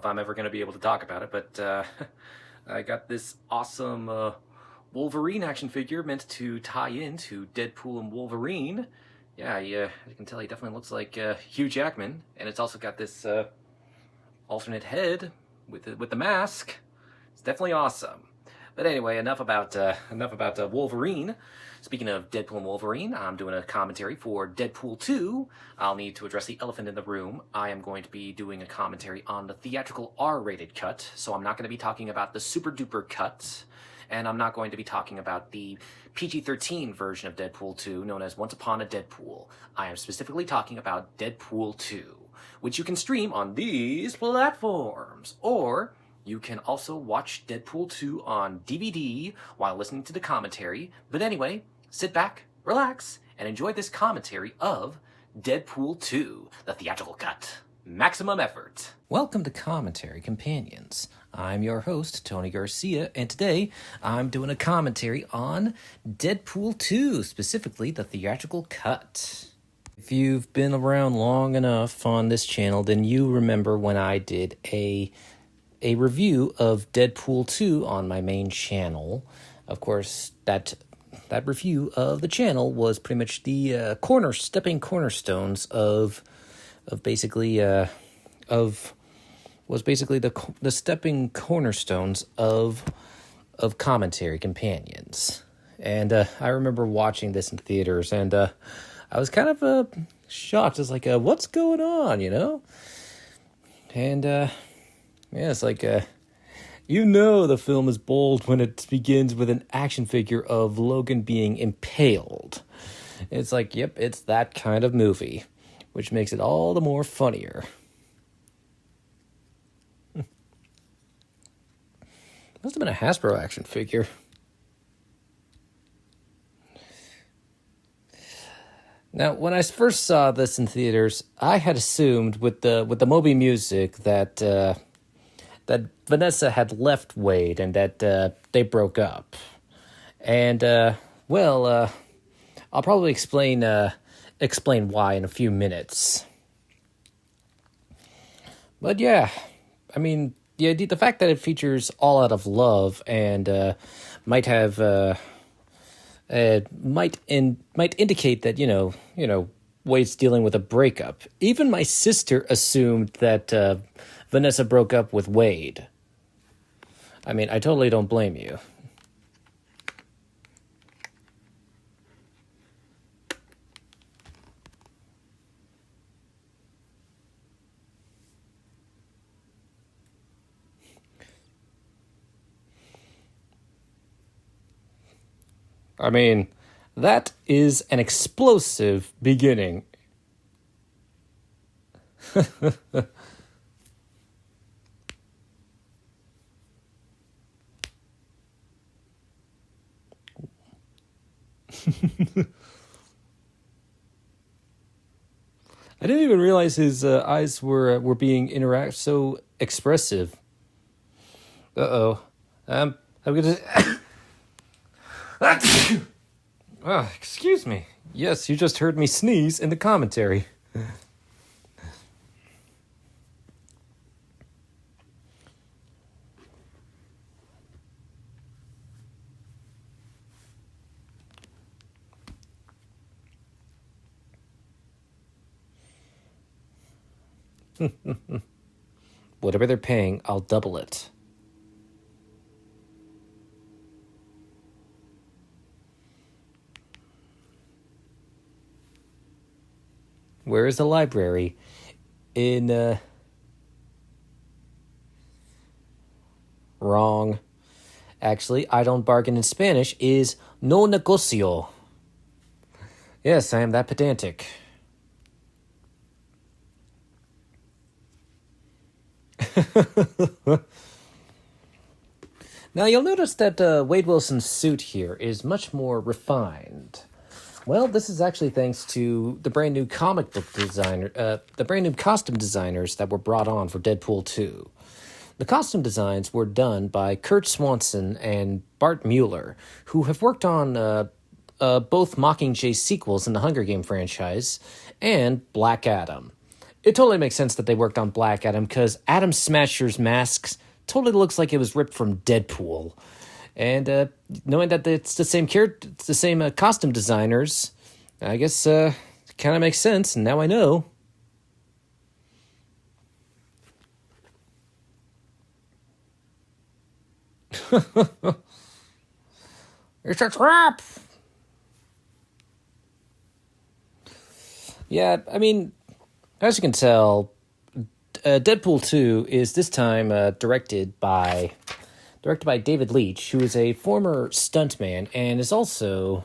if I'm ever going to be able to talk about it, but I got this awesome Wolverine action figure meant to tie into Deadpool and Wolverine. Yeah, you can tell he definitely looks like Hugh Jackman, and it's also got this alternate head with the mask. It's definitely awesome. But anyway, enough about Wolverine. Speaking of Deadpool and Wolverine, I'm doing a commentary for Deadpool 2. I'll need to address the elephant in the room. I am going to be doing a commentary on the theatrical R-rated cut, so I'm not going to be talking about the Super Duper Cut, and I'm not going to be talking about the PG-13 version of Deadpool 2, known as Once Upon a Deadpool. I am specifically talking about Deadpool 2, which you can stream on these platforms, or you can also watch Deadpool 2 on DVD while listening to the commentary. But anyway, sit back, relax, and enjoy this commentary of Deadpool 2, the theatrical cut. Maximum effort. Welcome to Commentary Companions. I'm your host, Tony Garcia, and today I'm doing a commentary on Deadpool 2, specifically the theatrical cut. If you've been around long enough on this channel, then you remember when I did a review of Deadpool 2 on my main channel. Of course, that review of the channel was pretty much the cornerstones of basically the stepping cornerstones of commentary companions. And I remember watching this in theaters, and I was kind of shocked. It's like, what's going on, you know? And yeah, it's like, the film is bold when it begins with an action figure of Logan being impaled. It's like, yep, it's that kind of movie, which makes it all the more funnier. Must have been a Hasbro action figure. Now, when I first saw this in theaters, I had assumed with the Moby music that Vanessa had left Wade and that they broke up. And I'll probably explain why in a few minutes. But yeah, I mean, the fact that it features All Out of Love and might indicate that Wade's dealing with a breakup. Even my sister assumed that Vanessa broke up with Wade. I mean, I totally don't blame you. I mean, that is an explosive beginning. I didn't even realize his eyes were being so expressive. Uh-oh. I'm gonna... excuse me. Yes, you just heard me sneeze in the commentary. Whatever they're paying, I'll double it. Where is the library? Wrong. Actually, I don't bargain in Spanish is no negocio. Yes, I am that pedantic. Now, you'll notice that Wade Wilson's suit here is much more refined. Well, this is actually thanks to the brand new comic book the brand new costume designers that were brought on for Deadpool 2. The costume designs were done by Kurt Swanson and Bart Mueller, who have worked on both Mockingjay sequels in the Hunger Game franchise and Black Adam. It totally makes sense that they worked on Black Adam, because Adam Smasher's mask totally looks like it was ripped from Deadpool. And knowing that it's the same character, it's the same costume designers, I guess it kind of makes sense, and now I know. It's a trap! Yeah, I mean, as you can tell, Deadpool 2 is this time directed by David Leitch, who is a former stuntman and is also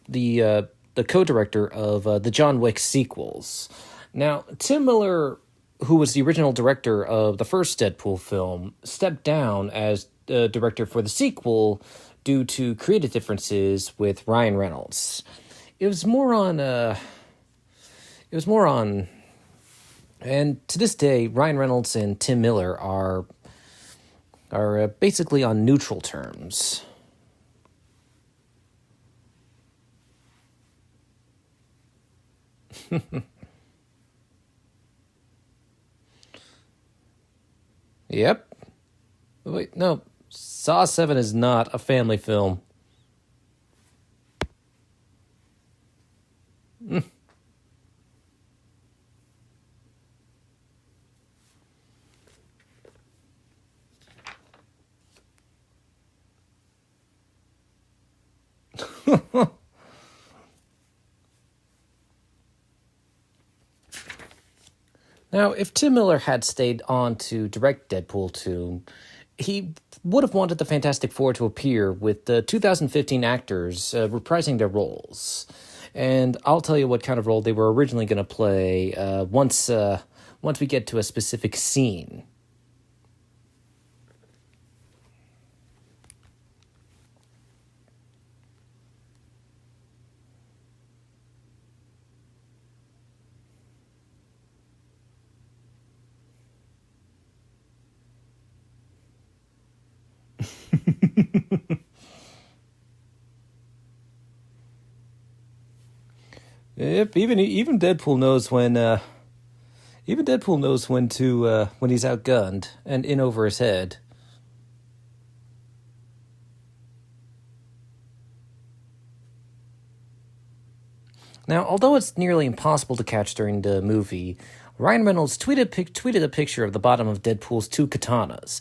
the co-director of the John Wick sequels. Now, Tim Miller, who was the original director of the first Deadpool film, stepped down as director for the sequel due to creative differences with Ryan Reynolds. It was more on. And to this day, Ryan Reynolds and Tim Miller are basically on neutral terms. Yep. Wait, no. Saw 7 is not a family film. Now, if Tim Miller had stayed on to direct Deadpool 2, he would have wanted the Fantastic Four to appear with the 2015 actors reprising their roles. And I'll tell you what kind of role they were originally going to play once we get to a specific scene. Yep, even Deadpool knows when he's outgunned and in over his head. Now, although it's nearly impossible to catch during the movie, Ryan Reynolds tweeted a picture of the bottom of Deadpool's two katanas.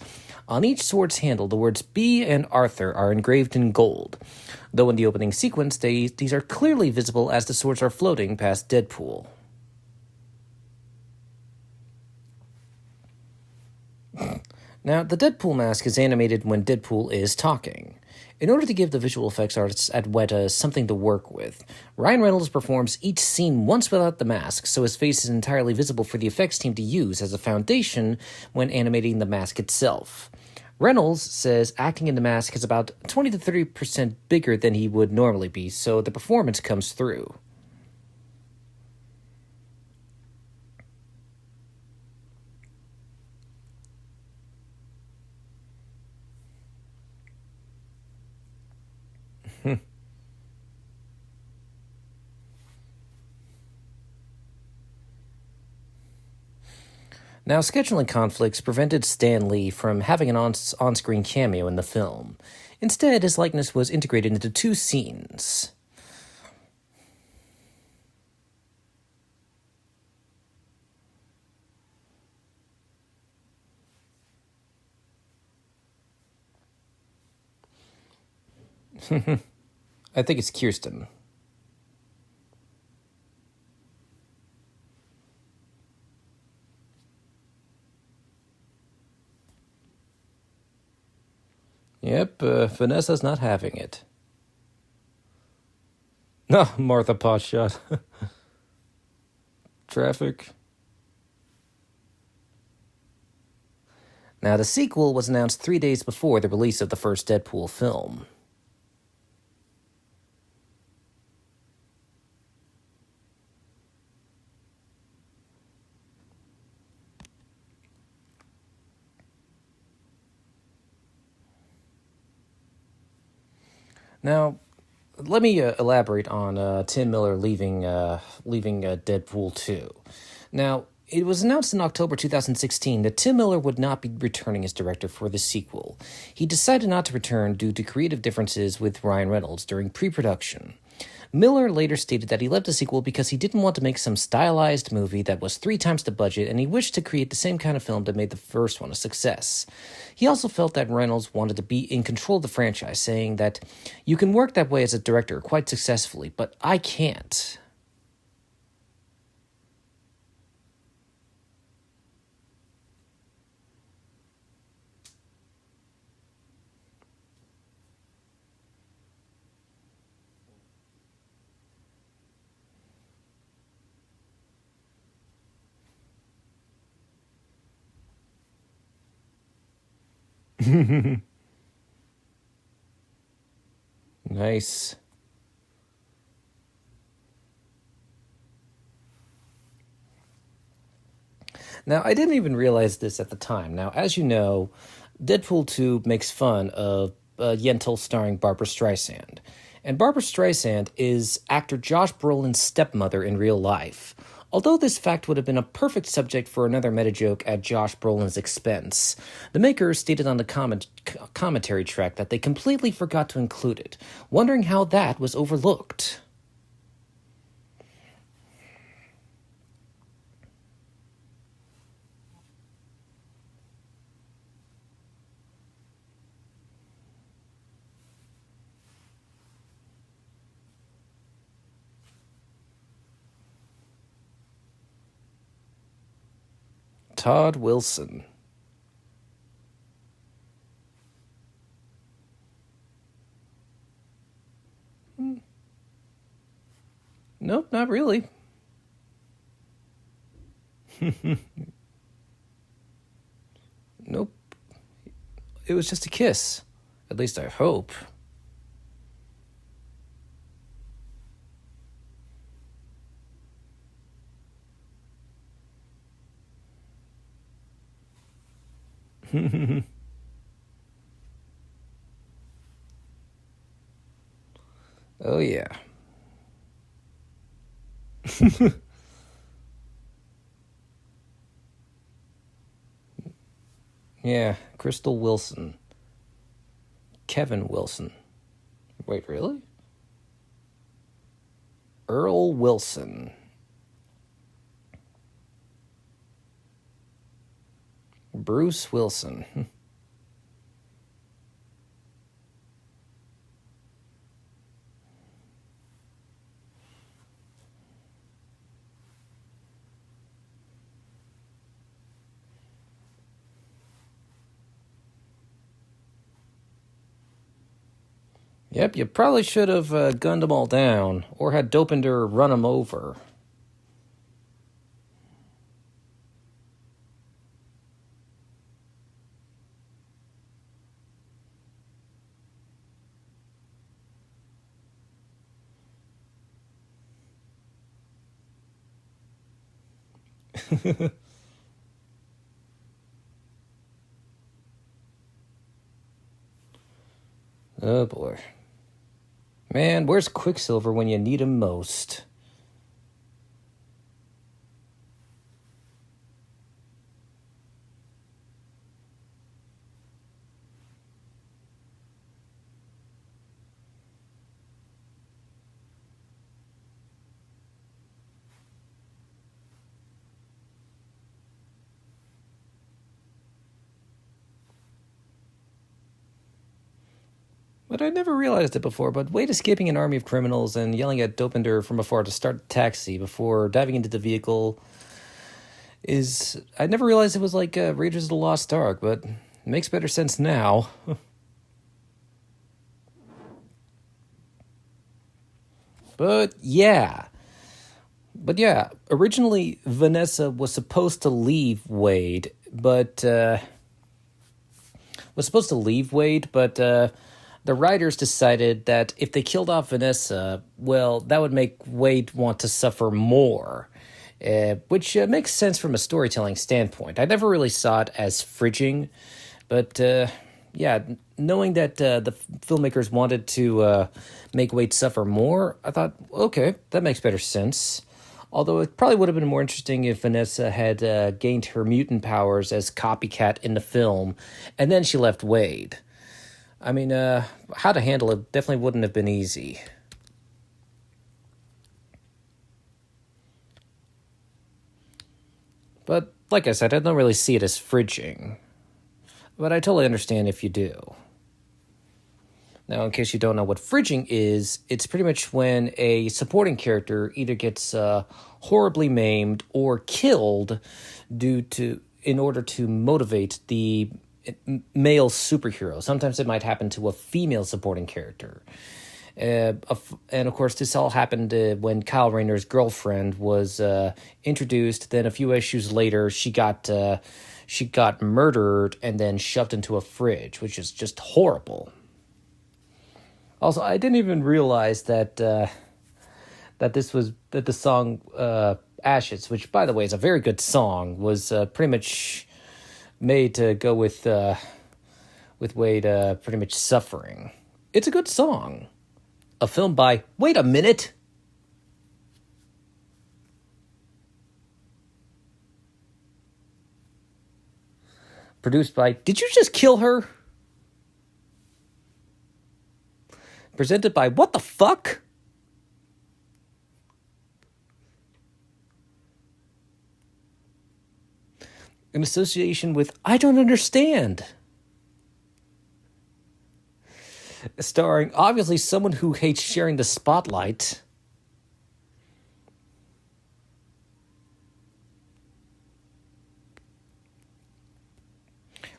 On each sword's handle, the words B and Arthur are engraved in gold, though in the opening sequence, these are clearly visible as the swords are floating past Deadpool. Now, the Deadpool mask is animated when Deadpool is talking. In order to give the visual effects artists at Weta something to work with, Ryan Reynolds performs each scene once without the mask, so his face is entirely visible for the effects team to use as a foundation when animating the mask itself. Reynolds says acting in the mask is about 20 to 30% bigger than he would normally be, so the performance comes through. Now, scheduling conflicts prevented Stan Lee from having an on-screen cameo in the film. Instead, his likeness was integrated into two scenes. I think it's Kirsten. Yep, Vanessa's not having it. No, Martha Potshot. Traffic. Now, the sequel was announced 3 days before the release of the first Deadpool film. Now, let me elaborate on Tim Miller leaving Deadpool 2. Now, it was announced in October 2016 that Tim Miller would not be returning as director for the sequel. He decided not to return due to creative differences with Ryan Reynolds during pre-production. Miller later stated that he left the sequel because he didn't want to make some stylized movie that was 3 times the budget, and he wished to create the same kind of film that made the first one a success. He also felt that Reynolds wanted to be in control of the franchise, saying that, "You can work that way as a director quite successfully, but I can't." Nice. Now, I didn't even realize this at the time. Now, as you know, Deadpool 2 makes fun of Yentl starring Barbara Streisand. And Barbara Streisand is actor Josh Brolin's stepmother in real life. Although this fact would have been a perfect subject for another meta joke at Josh Brolin's expense, the makers stated on the commentary track that they completely forgot to include it, wondering how that was overlooked. Todd Wilson. Nope, not really. Nope. It was just a kiss. At least I hope. Oh, yeah. Yeah, Crystal Wilson. Kevin Wilson. Wait, really? Earl Wilson. Bruce Wilson. Yep, you probably should have gunned them all down, or had Dopinder run them over. Oh boy. Man, where's Quicksilver when you need him most? But I'd never realized it before, but Wade escaping an army of criminals and yelling at Dopinder from afar to start the taxi before diving into the vehicle is... I never realized it was like Raiders of the Lost Ark, but it makes better sense now. But yeah, originally Vanessa was supposed to leave Wade, but the writers decided that if they killed off Vanessa, well, that would make Wade want to suffer more, which makes sense from a storytelling standpoint. I never really saw it as fridging, but knowing that the filmmakers wanted to make Wade suffer more, I thought, okay, that makes better sense. Although it probably would have been more interesting if Vanessa had gained her mutant powers as Copycat in the film, and then she left Wade. I mean, how to handle it definitely wouldn't have been easy. But, like I said, I don't really see it as fridging. But I totally understand if you do. Now, in case you don't know what fridging is, it's pretty much when a supporting character either gets horribly maimed or killed in order to motivate the male superhero. Sometimes it might happen to a female supporting character. And of course, this all happened when Kyle Rayner's girlfriend was introduced. Then a few issues later, she got murdered and then shoved into a fridge, which is just horrible. Also, I didn't even realize that the song "Ashes," which by the way is a very good song, was pretty much made to go with Wade pretty much suffering. It's a good song. A film by, wait a minute, produced by, did you just kill her? Presented by, what the fuck? In association with, I don't understand. Starring, obviously, someone who hates sharing the spotlight.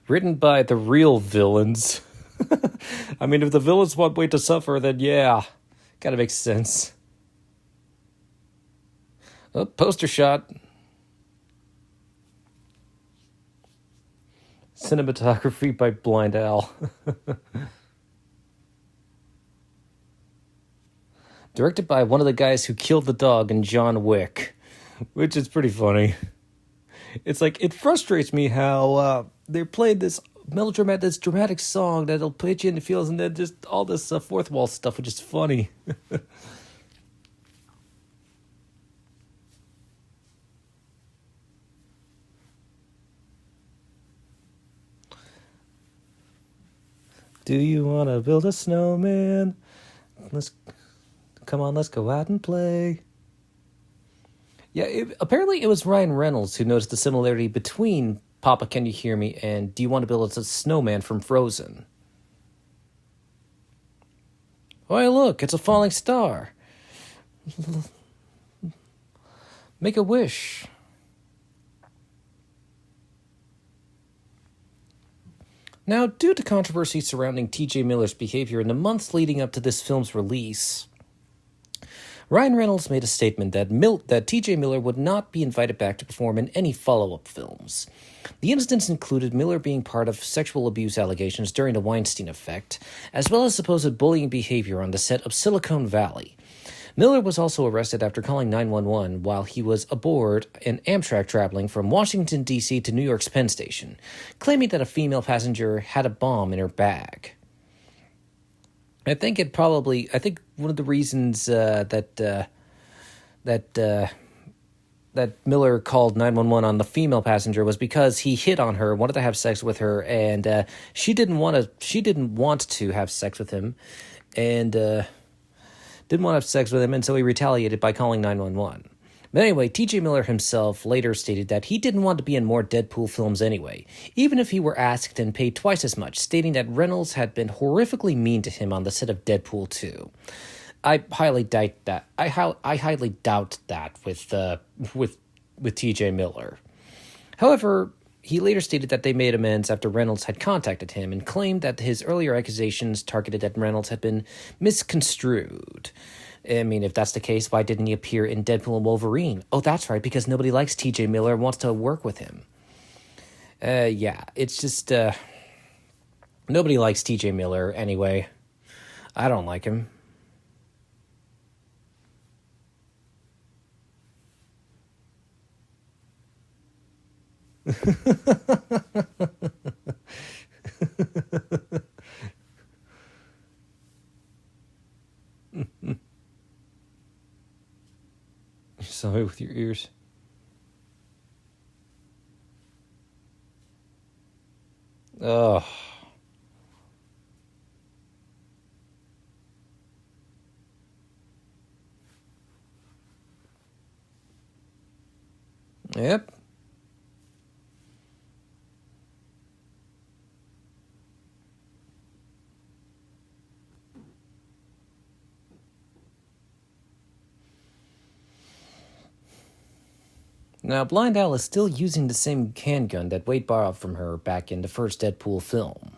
Written by the real villains. I mean, if the villains want Wade to suffer, then yeah, kind of makes sense. Oh, poster shot. Cinematography by Blind Al. Directed by one of the guys who killed the dog in John Wick, which is pretty funny. It's like, it frustrates me how they played this dramatic song that'll put you in the feels, and then just all this fourth wall stuff, which is funny. Do you want to build a snowman? Come on, let's go out and play. Yeah, apparently it was Ryan Reynolds who noticed the similarity between Papa, Can You Hear Me and Do You Want to Build a Snowman from Frozen. Oh, hey, look, it's a falling star. Make a wish. Now, due to controversy surrounding T.J. Miller's behavior in the months leading up to this film's release, Ryan Reynolds made a statement that T.J. Miller would not be invited back to perform in any follow-up films. The incidents included Miller being part of sexual abuse allegations during the Weinstein Effect, as well as supposed bullying behavior on the set of Silicon Valley. Miller was also arrested after calling 911 while he was aboard an Amtrak traveling from Washington, D.C. to New York's Penn Station, claiming that a female passenger had a bomb in her bag. I think one of the reasons that Miller called 911 on the female passenger was because he hit on her, wanted to have sex with her, and she didn't want to have sex with him, and didn't want to have sex with him, and so he retaliated by calling 911. But anyway, T.J. Miller himself later stated that he didn't want to be in more Deadpool films anyway, even if he were asked and paid twice as much, stating that Reynolds had been horrifically mean to him on the set of Deadpool 2. I highly doubt that. I highly doubt that with T.J. Miller. However, he later stated that they made amends after Reynolds had contacted him and claimed that his earlier accusations targeted at Reynolds had been misconstrued. I mean, if that's the case, why didn't he appear in Deadpool and Wolverine? Oh, that's right, because nobody likes T.J. Miller and wants to work with him. Yeah, it's just, nobody likes T.J. Miller anyway. I don't like him. figures. Ugh. Yep. Now, Blind Al is still using the same handgun that Wade borrowed from her back in the first Deadpool film.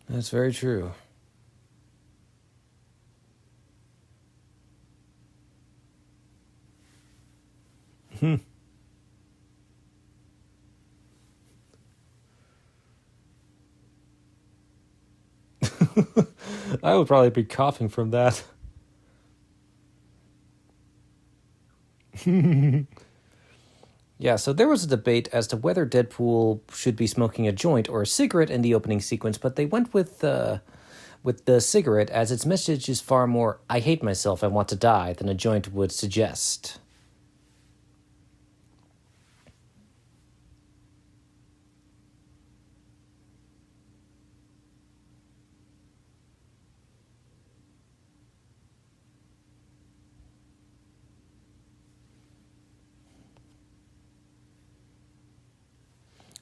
That's very true. I would probably be coughing from that. Yeah, so there was a debate as to whether Deadpool should be smoking a joint or a cigarette in the opening sequence, but they went with the cigarette as its message is far more "I hate myself, I want to die" than a joint would suggest.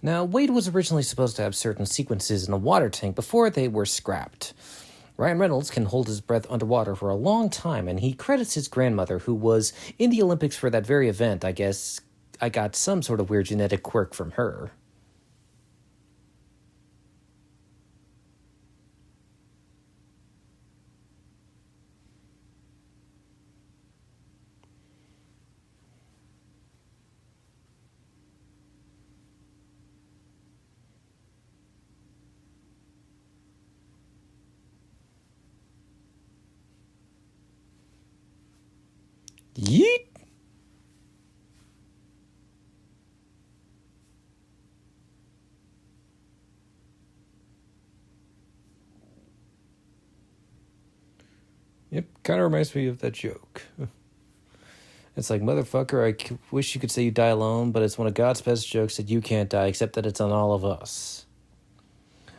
Now, Wade was originally supposed to have certain sequences in a water tank before they were scrapped. Ryan Reynolds can hold his breath underwater for a long time, and he credits his grandmother, who was in the Olympics for that very event. I guess I got some sort of weird genetic quirk from her. Yeet! Yep, kind of reminds me of that joke. It's like, motherfucker, wish you could say you die alone, but it's one of God's best jokes that you can't die, except that it's on all of us.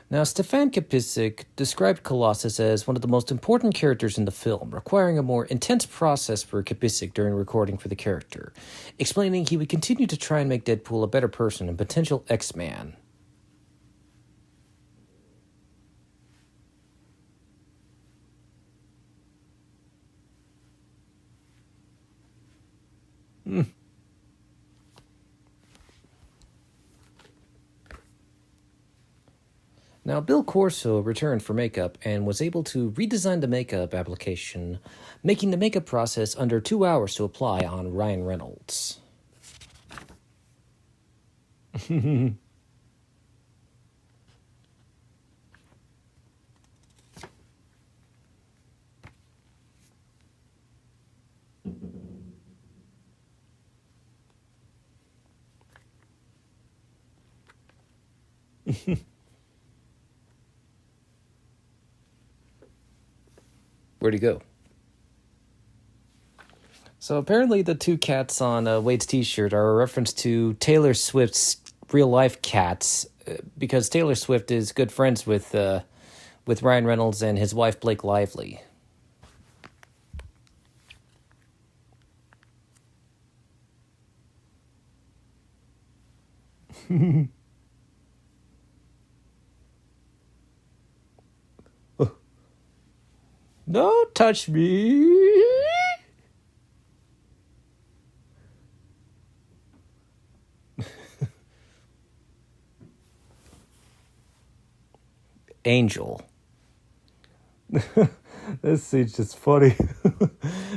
Now, Stefan Kapicic described Colossus as one of the most important characters in the film, requiring a more intense process for Kapicic during recording for the character, explaining he would continue to try and make Deadpool a better person and potential X-Man. Now, Bill Corso returned for makeup and was able to redesign the makeup application, making the makeup process under 2 hours to apply on Ryan Reynolds. Where'd he go? So apparently the two cats on Wade's t-shirt are a reference to Taylor Swift's real-life cats, because Taylor Swift is good friends with Ryan Reynolds and his wife Blake Lively. Don't touch me! Angel. This scene's just funny.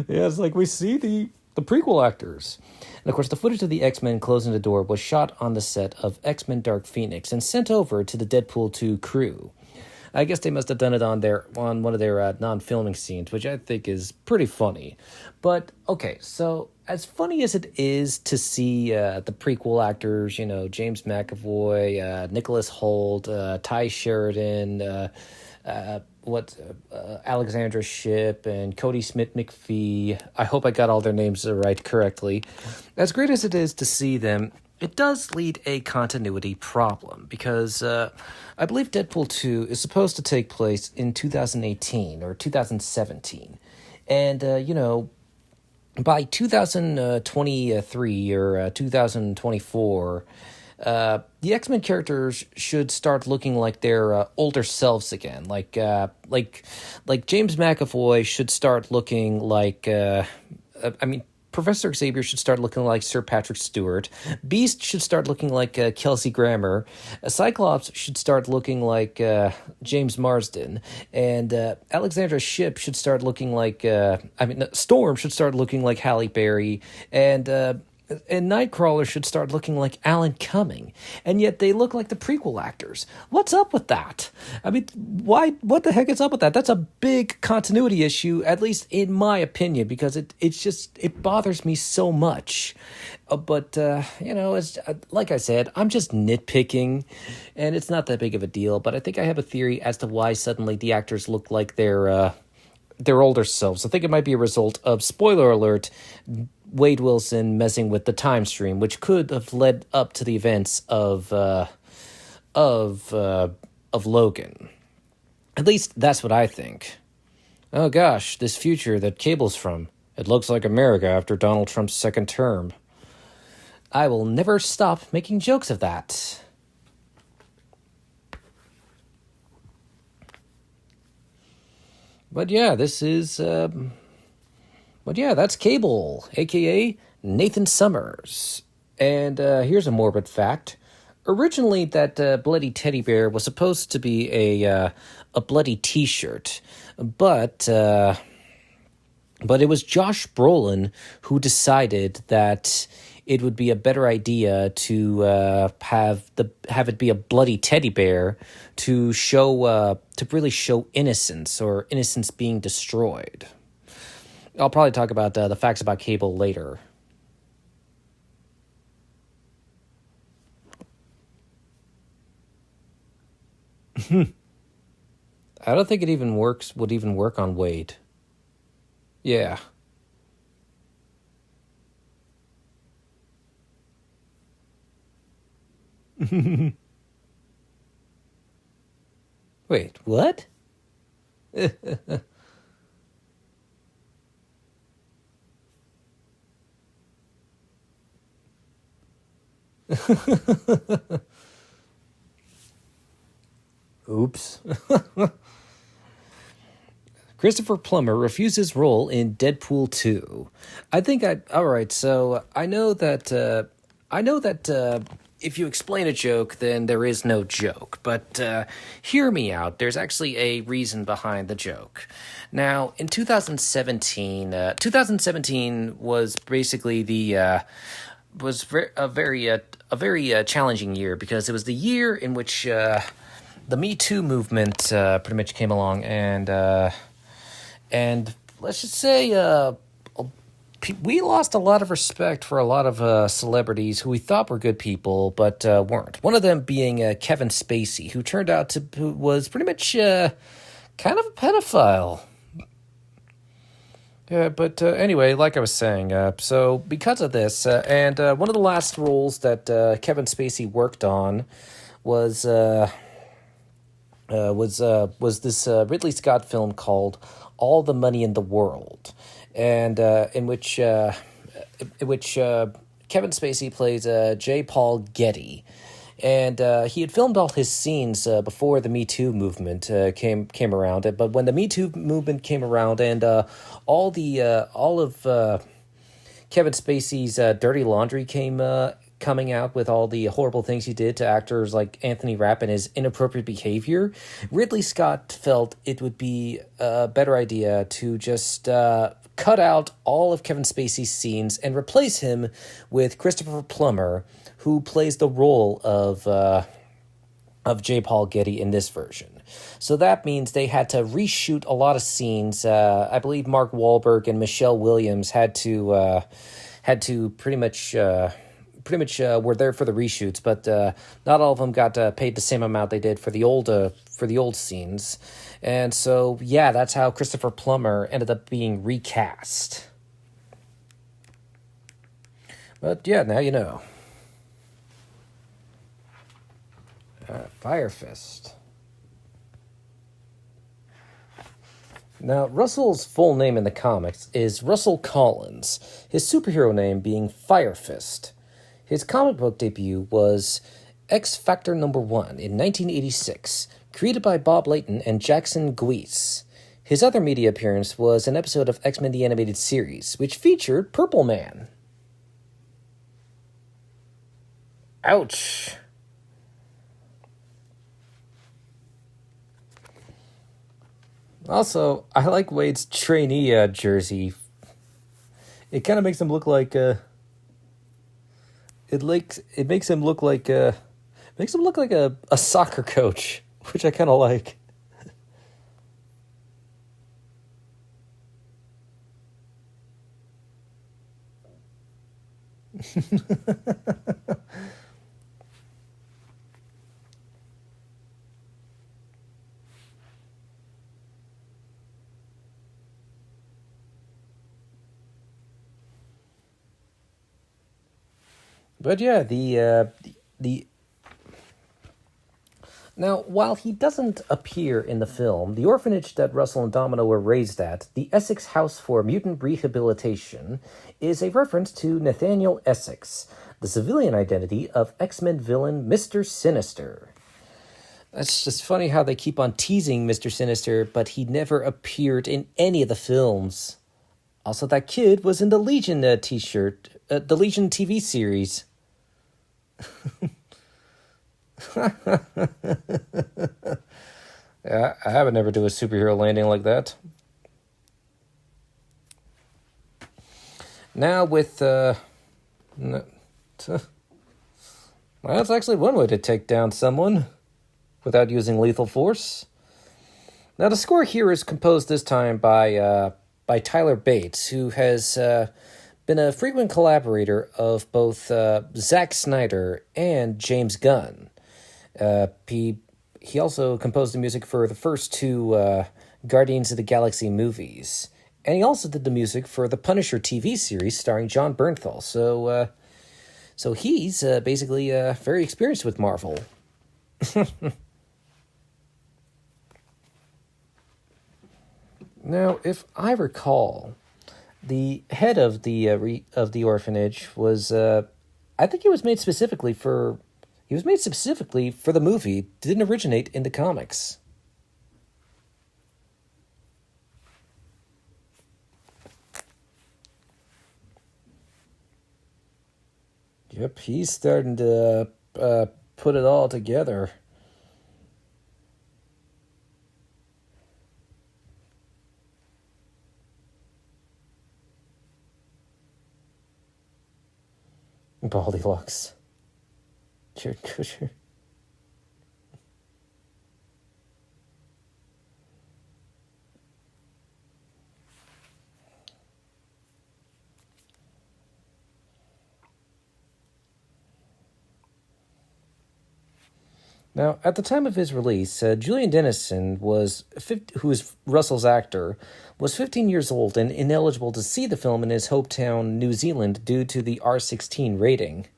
Yeah, it's like we see the prequel actors. And of course, the footage of the X-Men closing the door was shot on the set of X-Men Dark Phoenix and sent over to the Deadpool 2 crew. I guess they must have done it on one of their non-filming scenes, which I think is pretty funny. But, okay, so as funny as it is to see the prequel actors, James McAvoy, Nicholas Hoult, Ty Sheridan, Alexandra Shipp, and Cody Smith McPhee. I hope I got all their names right correctly. As great as it is to see them, it does lead a continuity problem because I believe Deadpool 2 is supposed to take place in 2018 or 2017. And, by 2023 or 2024, the X-Men characters should start looking like their older selves again. Like James McAvoy should start looking like, Professor Xavier should start looking like Sir Patrick Stewart. Beast should start looking like Kelsey Grammer. Cyclops should start looking like James Marsden. And Alexandra Shipp should start looking like... Storm should start looking like Halle Berry. And Nightcrawler should start looking like Alan Cumming. And yet they look like the prequel actors. What's up with that? I mean, why? What the heck is up with that? That's a big continuity issue, at least in my opinion, because it bothers me so much. It's, like I said, I'm just nitpicking, and it's not that big of a deal. But I think I have a theory as to why suddenly the actors look like their older selves. I think it might be a result of, spoiler alert, Wade Wilson messing with the time stream, which could have led up to the events of Logan. At least that's what I think. Oh gosh, this future that Cable's from. It looks like America after Donald Trump's second term. I will never stop making jokes of that. But yeah, that's Cable, a.k.a. Nathan Summers. And here's a morbid fact. Originally, that bloody teddy bear was supposed to be a bloody T-shirt. But it was Josh Brolin who decided that it would be a better idea to have it be a bloody teddy bear to really show innocence or innocence being destroyed. I'll probably talk about the facts about Cable later. I don't think it would even work on Wade. Yeah. Wait, what? Oops. Christopher Plummer refused his role in Deadpool 2. Alright, so I know that if you explain a joke, then there is no joke. But hear me out. There's actually a reason behind the joke. Now, in 2017 was basically a very challenging year because it was the year in which the Me Too movement pretty much came along, and let's just say we lost a lot of respect for a lot of celebrities who we thought were good people, but weren't. One of them being Kevin Spacey, who turned out who was pretty much kind of a pedophile. Yeah, but anyway, like I was saying, so because of this, and one of the last roles that Kevin Spacey worked on was this Ridley Scott film called All the Money in the World, and in which Kevin Spacey plays J. Paul Getty. And he had filmed all his scenes before the Me Too movement came around. But when the Me Too movement came around, and all of Kevin Spacey's dirty laundry came coming out with all the horrible things he did to actors like Anthony Rapp and his inappropriate behavior, Ridley Scott felt it would be a better idea to just cut out all of Kevin Spacey's scenes and replace him with Christopher Plummer, who plays the role of J. Paul Getty in this version. So that means they had to reshoot a lot of scenes. I believe Mark Wahlberg and Michelle Williams had to pretty much were there for the reshoots, but not all of them got paid the same amount they did for the old scenes. And so, yeah, that's how Christopher Plummer ended up being recast. But yeah, now you know. Fire Fist. Now, Russell's full name in the comics is Russell Collins, his superhero name being Fire Fist. His comic book debut was X Factor #1 in 1986, created by Bob Layton and Jackson Guise. His other media appearance was an episode of X-Men the Animated Series, which featured Purple Man. Ouch. Also, I like Wade's trainee jersey. It kind of makes him look like it makes him look like a soccer coach, which I kind of like. But yeah, the now, while he doesn't appear in the film, the orphanage that Russell and Domino were raised at, the Essex House for Mutant Rehabilitation, is a reference to Nathaniel Essex, the civilian identity of X-Men villain Mr. Sinister. That's just funny how they keep on teasing Mr. Sinister, but he never appeared in any of the films. Also, that kid was in the Legion t-shirt, the Legion TV series. Yeah, I would never do a superhero landing like that. Now with, well, that's actually one way to take down someone without using lethal force. Now the score here is composed this time by Tyler Bates, who has been a frequent collaborator of both Zack Snyder and James Gunn. He also composed the music for the first two Guardians of the Galaxy movies. And he also did the music for the Punisher TV series starring John Bernthal. So he's basically very experienced with Marvel. Now, if I recall, the head of the orphanage was, I think he was made specifically for the movie. It didn't originate in the comics. Yep, he's starting to put it all together. Goldilocks. Jared Kushner. Now, at the time of his release, Julian Dennison who is Russell's actor, was 15 years old and ineligible to see the film in his hometown, New Zealand, due to the R16 rating.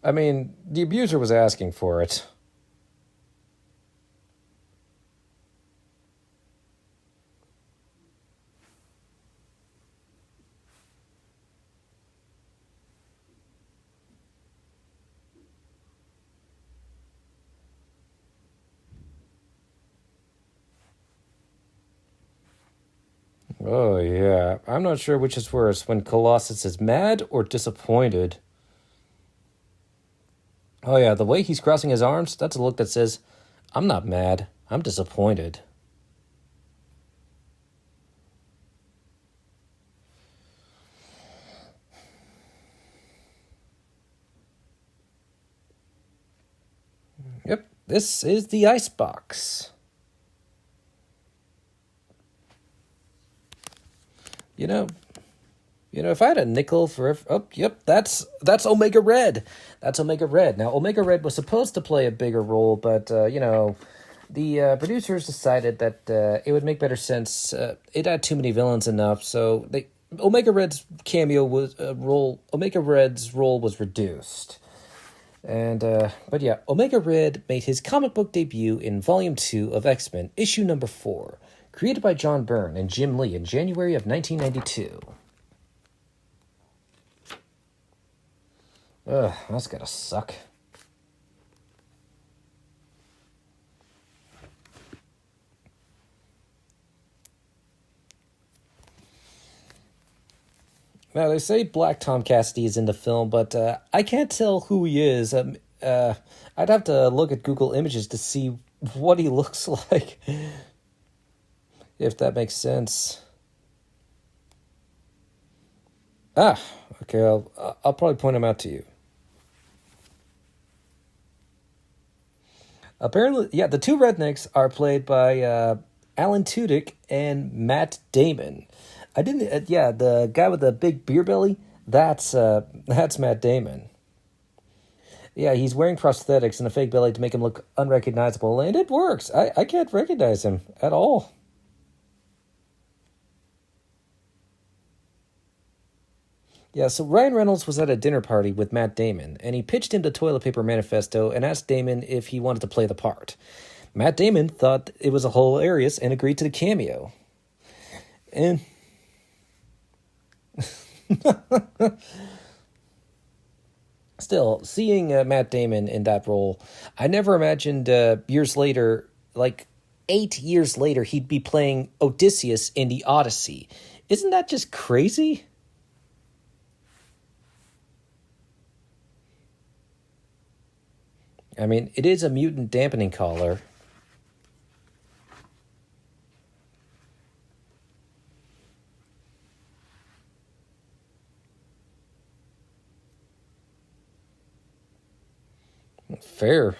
I mean, the abuser was asking for it. Oh, yeah. I'm not sure which is worse, when Colossus is mad or disappointed. Oh, yeah, the way he's crossing his arms, that's a look that says, I'm not mad, I'm disappointed. Yep, this is the icebox. You know, if I had a nickel for yep, that's Omega Red. That's Omega Red. Now, Omega Red was supposed to play a bigger role, but the producers decided that it would make better sense. It had too many villains enough, so Omega Red's cameo was Omega Red's role was reduced. And but yeah, Omega Red made his comic book debut in Volume 2 of X-Men, issue number 4, created by John Byrne and Jim Lee in January of 1992. Ugh, that's gotta suck. Now, they say Black Tom Cassidy is in the film, but I can't tell who he is. I'd have to look at Google Images to see what he looks like, if that makes sense. Ah, okay, I'll probably point him out to you. Apparently, yeah, the two rednecks are played by Alan Tudyk and Matt Damon. I didn't. Yeah, the guy with the big beer belly. That's Matt Damon. Yeah, he's wearing prosthetics and a fake belly to make him look unrecognizable, and it works. I can't recognize him at all. Yeah, so Ryan Reynolds was at a dinner party with Matt Damon, and he pitched him the Toilet Paper Manifesto and asked Damon if he wanted to play the part. Matt Damon thought it was hilarious and agreed to the cameo. And still, seeing Matt Damon in that role, I never imagined years later, like 8 years later, he'd be playing Odysseus in the Odyssey. Isn't that just crazy? I mean, it is a mutant dampening collar. Fair.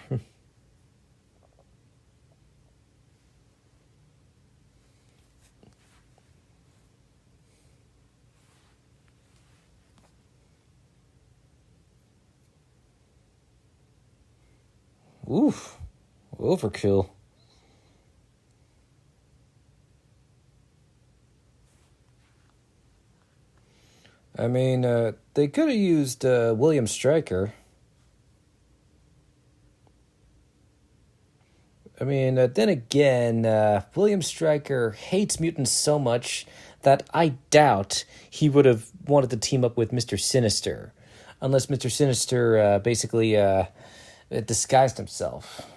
Oof. Overkill. I mean, they could have used William Stryker. I mean, then again, William Stryker hates mutants so much that I doubt he would have wanted to team up with Mr. Sinister. Unless Mr. Sinister basically disguised himself.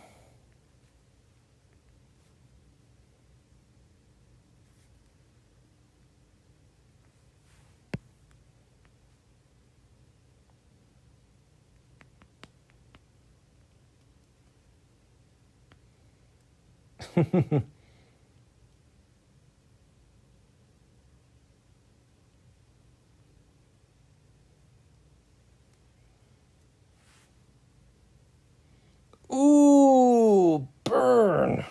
Ooh, burn.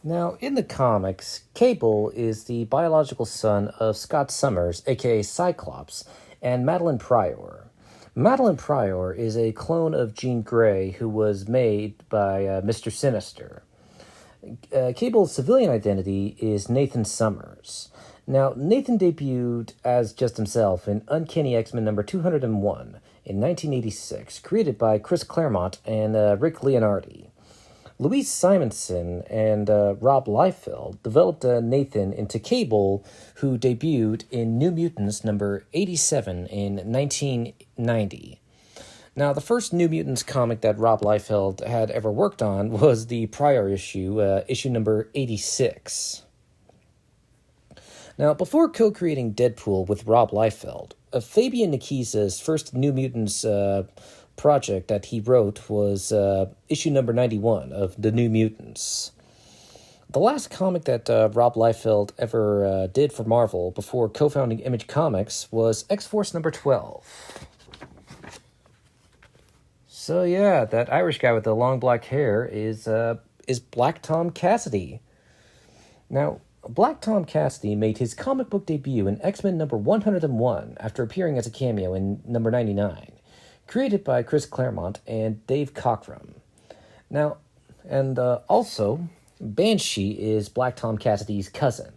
Now, in the comics, Cable is the biological son of Scott Summers, aka Cyclops, and Madeline Pryor. Madeline Pryor is a clone of Jean Grey who was made by Mr. Sinister. Cable's civilian identity is Nathan Summers. Now, Nathan debuted as just himself in Uncanny X-Men number 201 in 1986, created by Chris Claremont and Rick Leonardi. Louise Simonson and Rob Liefeld developed Nathan into Cable, who debuted in New Mutants number 87 in 1990. Now, the first New Mutants comic that Rob Liefeld had ever worked on was the prior issue, issue number 86. Now, before co-creating Deadpool with Rob Liefeld, Fabian Nicisa's first New Mutants project that he wrote was issue number 91 of The New Mutants. The last comic that Rob Liefeld ever did for Marvel before co-founding Image Comics was X-Force number 12. So yeah, that Irish guy with the long black hair is Black Tom Cassidy. Now, Black Tom Cassidy made his comic book debut in X-Men number 101 after appearing as a cameo in number 99, created by Chris Claremont and Dave Cockrum. Now, and also, Banshee is Black Tom Cassidy's cousin.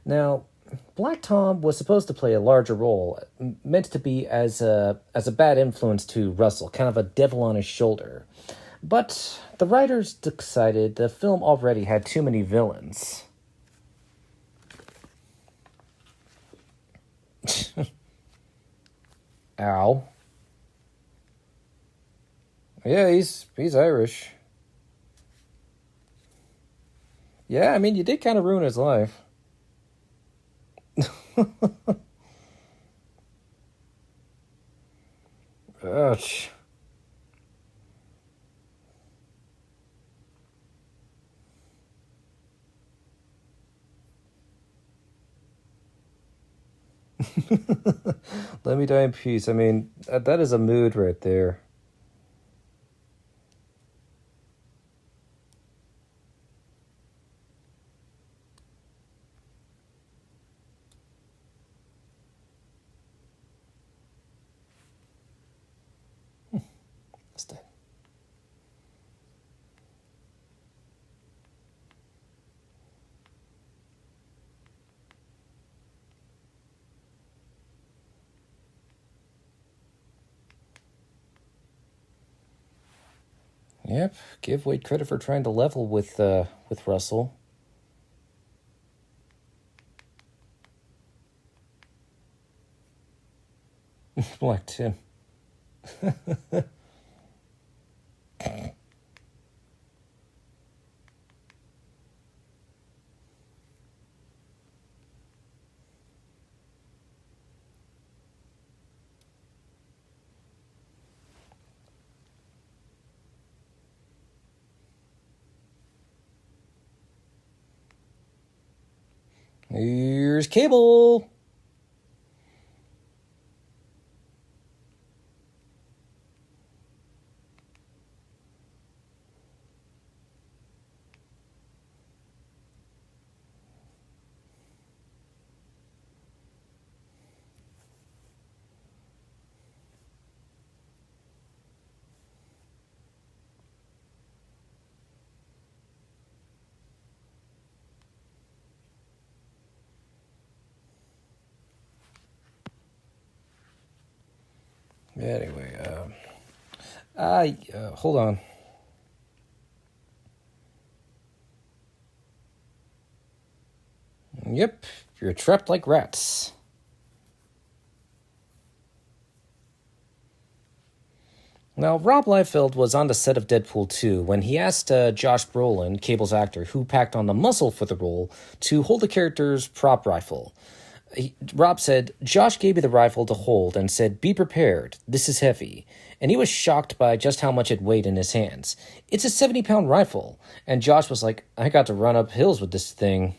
Now, Black Tom was supposed to play a larger role, meant to be as a bad influence to Russell, kind of a devil on his shoulder. But the writers decided the film already had too many villains. Ow. Yeah, he's Irish. Yeah, I mean, you did kind of ruin his life. Ouch. Let me die in peace. I mean, that is a mood right there. Stay. Yep, give Wade credit for trying to level with Russell. Black Tim. Here's Cable. Anyway, hold on. Yep, you're trapped like rats. Now, Rob Liefeld was on the set of Deadpool 2 when he asked Josh Brolin, Cable's actor, who packed on the muscle for the role, to hold the character's prop rifle. Rob said, Josh gave me the rifle to hold and said, be prepared, this is heavy. And he was shocked by just how much it weighed in his hands. It's a 70-pound rifle. And Josh was like, I got to run up hills with this thing.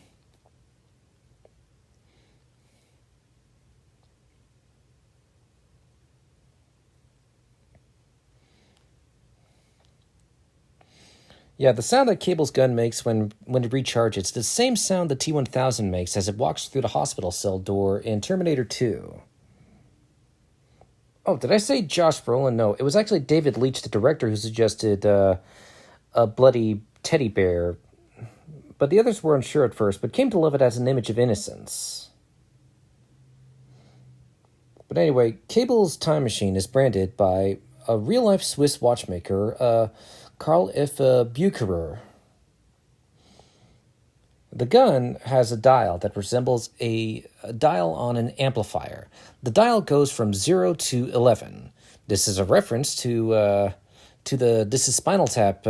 Yeah, the sound that Cable's gun makes when it recharges, it's the same sound the T-1000 makes as it walks through the hospital cell door in Terminator 2. Oh, did I say Josh Brolin? No, it was actually David Leitch, the director, who suggested a bloody teddy bear. But the others were unsure at first, but came to love it as an image of innocence. But anyway, Cable's time machine is branded by a real-life Swiss watchmaker, Karl F. Bucherer. The gun has a dial that resembles a dial on an amplifier. The dial goes from 0 to 11. This is a reference to the "this is Spinal Tap,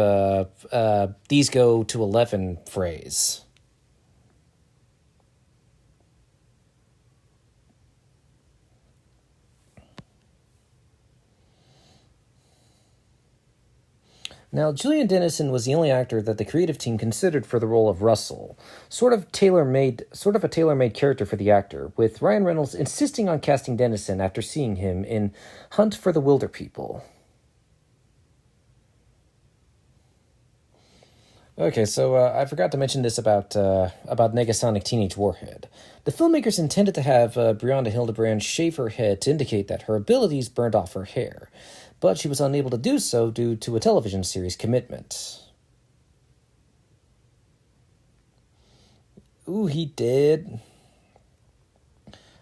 these go to 11" phrase. Now, Julian Dennison was the only actor that the creative team considered for the role of Russell, sort of a tailor-made character for the actor, with Ryan Reynolds insisting on casting Dennison after seeing him in Hunt for the Wilder People. Okay, so I forgot to mention this about Negasonic Teenage Warhead. The filmmakers intended to have Brianda Hildebrand shave her head to indicate that her abilities burned off her hair, but she was unable to do so due to a television series commitment. Ooh, he did.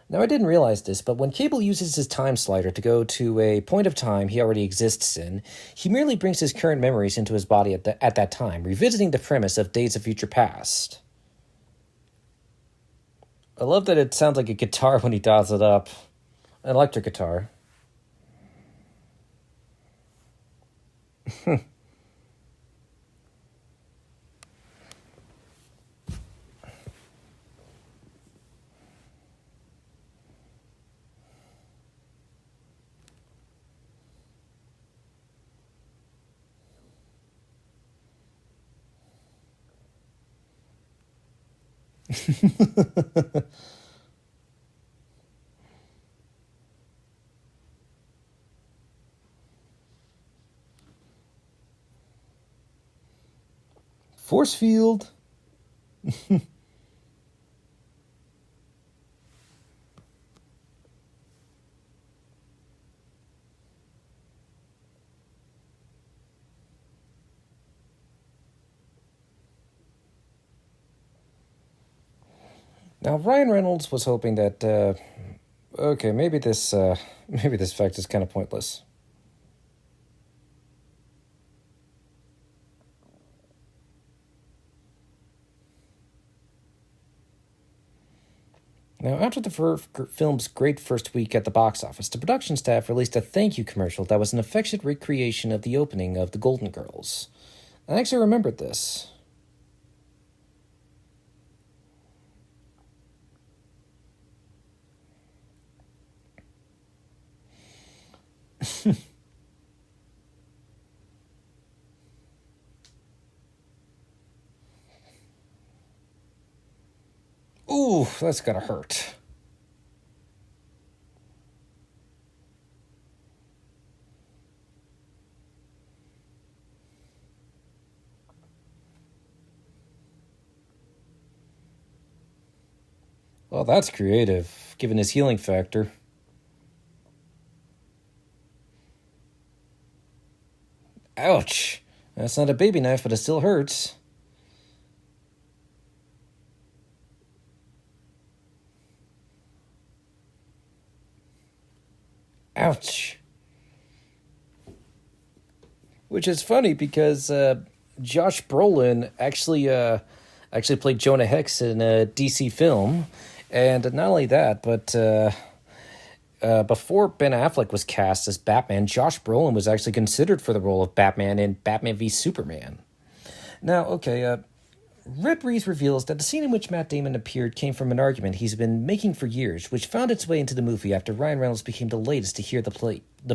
Now, I didn't realize this, but when Cable uses his time slider to go to a point of time he already exists in, he merely brings his current memories into his body at that time, revisiting the premise of Days of Future Past. I love that it sounds like a guitar when he dials it up. An electric guitar. Force field. Now, Ryan Reynolds was hoping that, okay, maybe this fact is kind of pointless. Now, after the film's great first week at the box office, the production staff released a thank you commercial that was an affectionate recreation of the opening of The Golden Girls. I actually remembered this. Ooh, that's gotta hurt. Well, that's creative, given his healing factor. Ouch. That's not a baby knife, but it still hurts. Ouch. Which is funny because Josh Brolin actually played Jonah Hex in a DC film, and not only that, but before Ben Affleck was cast as Batman, Josh Brolin was actually considered for the role of Batman in Batman v Superman. Now, okay, Red Breeze reveals that the scene in which Matt Damon appeared came from an argument he's been making for years, which found its way into the movie after Ryan Reynolds became the latest to hear the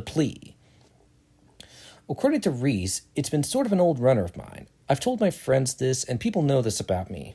plea. According to Reese, it's been sort of an old runner of mine. I've told my friends this, and people know this about me.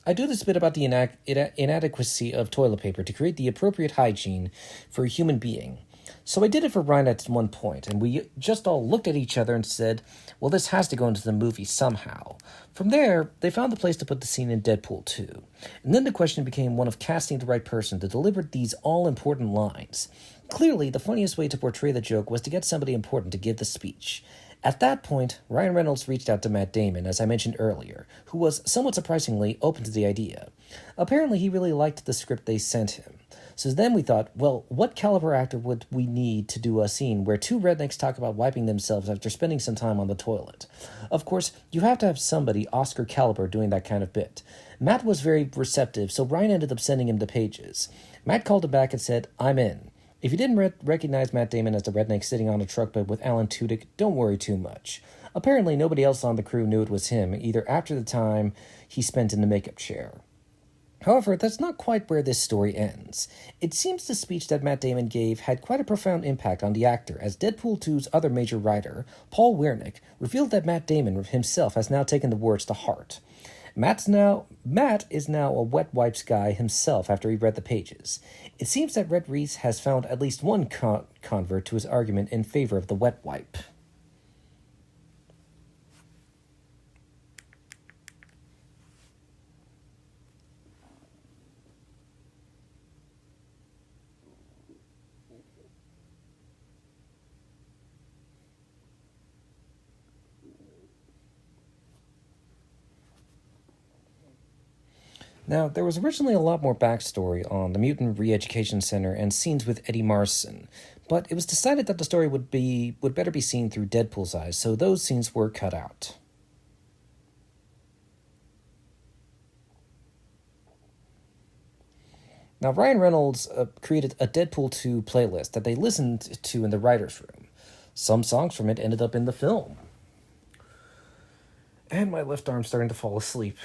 I do this bit about the inadequacy of toilet paper to create the appropriate hygiene for a human being. So I did it for Ryan at one point, and we just all looked at each other and said, well, this has to go into the movie somehow. From there, they found the place to put the scene in Deadpool 2. And then the question became one of casting the right person to deliver these all-important lines. Clearly, the funniest way to portray the joke was to get somebody important to give the speech. At that point, Ryan Reynolds reached out to Matt Damon, as I mentioned earlier, who was, somewhat surprisingly, open to the idea. Apparently, he really liked the script they sent him. So then we thought, well, what caliber actor would we need to do a scene where two rednecks talk about wiping themselves after spending some time on the toilet? Of course, you have to have somebody Oscar caliber doing that kind of bit. Matt was very receptive, so Ryan ended up sending him the pages. Matt called him back and said, I'm in. If you didn't recognize Matt Damon as the redneck sitting on a truck bed with Alan Tudyk, don't worry too much. Apparently, nobody else on the crew knew it was him, either after the time he spent in the makeup chair. However, that's not quite where this story ends. It seems the speech that Matt Damon gave had quite a profound impact on the actor, as Deadpool 2's other major writer, Paul Wernick, revealed that Matt Damon himself has now taken the words to heart. Matt is now a wet wipes guy himself after he read the pages. It seems that Red Reese has found at least one convert to his argument in favor of the wet wipe. Now, there was originally a lot more backstory on the Mutant Re-Education Center and scenes with Eddie Marson, but it was decided that the story would better be seen through Deadpool's eyes, so those scenes were cut out. Now, Ryan Reynolds created a Deadpool 2 playlist that they listened to in the writer's room. Some songs from it ended up in the film. And my left arm's starting to fall asleep.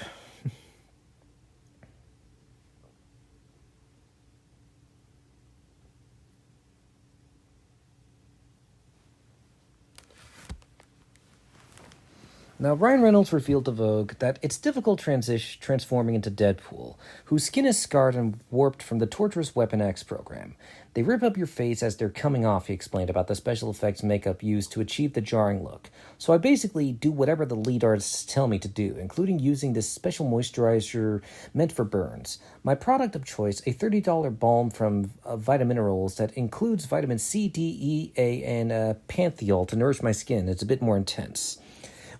Now, Ryan Reynolds revealed to Vogue that it's difficult transforming into Deadpool, whose skin is scarred and warped from the torturous Weapon X program. They rip up your face as they're coming off, he explained about the special effects makeup used to achieve the jarring look. So I basically do whatever the lead artists tell me to do, including using this special moisturizer meant for burns. My product of choice, a $30 balm from Vitaminerals that includes vitamin C, D, E, A, and Panthiol to nourish my skin. It's a bit more intense.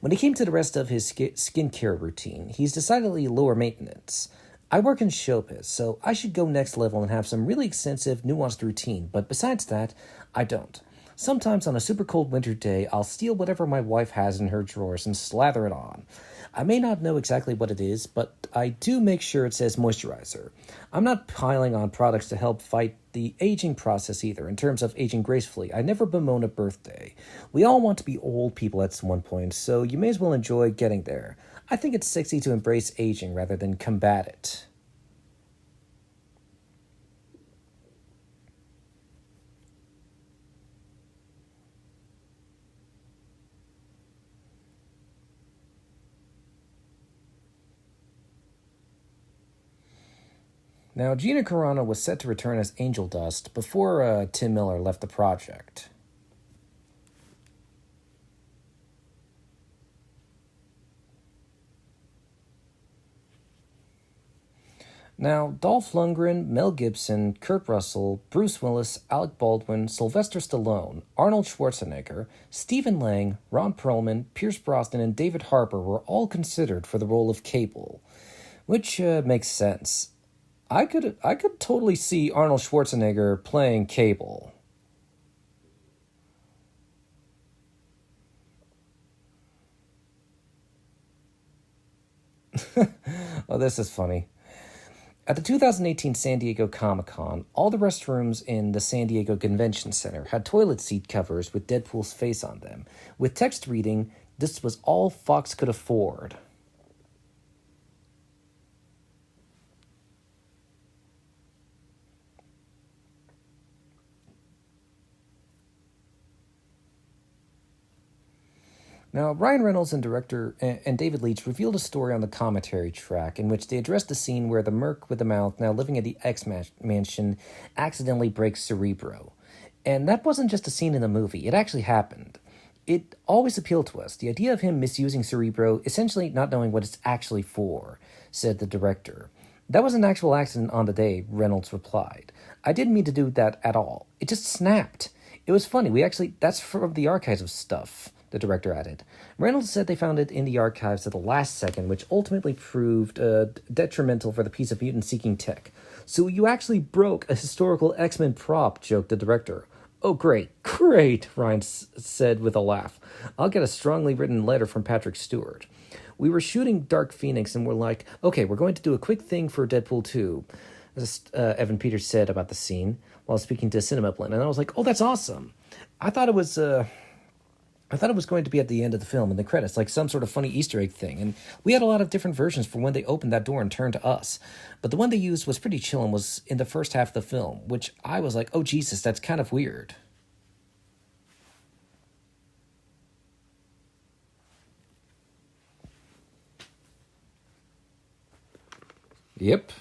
When it came to the rest of his skincare routine, he's decidedly lower maintenance. I work in showbiz, so I should go next level and have some really extensive, nuanced routine, but besides that, I don't. Sometimes on a super cold winter day, I'll steal whatever my wife has in her drawers and slather it on. I may not know exactly what it is, but I do make sure it says moisturizer. I'm not piling on products to help fight the aging process either, in terms of aging gracefully. I never bemoan a birthday. We all want to be old people at one point, so you may as well enjoy getting there. I think it's sexy to embrace aging rather than combat it. Now, Gina Carano was set to return as Angel Dust before Tim Miller left the project. Now, Dolph Lundgren, Mel Gibson, Kurt Russell, Bruce Willis, Alec Baldwin, Sylvester Stallone, Arnold Schwarzenegger, Stephen Lang, Ron Perlman, Pierce Brosnan, and David Harbour were all considered for the role of Cable, which makes sense. I could totally see Arnold Schwarzenegger playing Cable. Oh, this is funny. At the 2018 San Diego Comic-Con, all the restrooms in the San Diego Convention Center had toilet seat covers with Deadpool's face on them, with text reading, "This was all Fox could afford." Now, Ryan Reynolds and director and David Leitch revealed a story on the commentary track in which they addressed the scene where the merc with the mouth, now living at the X Mansion, accidentally breaks Cerebro. And that wasn't just a scene in the movie, it actually happened. It always appealed to us, the idea of him misusing Cerebro, essentially not knowing what it's actually for, said the director. That was an actual accident on the day, Reynolds replied. I didn't mean to do that at all. It just snapped. It was funny, that's from the archives of stuff, the director added. Reynolds said they found it in the archives at the last second, which ultimately proved detrimental for the piece of mutant-seeking tech. So you actually broke a historical X-Men prop, joked the director. Oh, great, Ryan said with a laugh. I'll get a strongly written letter from Patrick Stewart. We were shooting Dark Phoenix and we're like, okay, we're going to do a quick thing for Deadpool 2, as Evan Peters said about the scene while speaking to Cinema Blend. And I was like, oh, that's awesome. I thought it was going to be at the end of the film in the credits, like some sort of funny Easter egg thing. And we had a lot of different versions for when they opened that door and turned to us. But the one they used was pretty chill and was in the first half of the film, which I was like, oh, Jesus, that's kind of weird. Yep.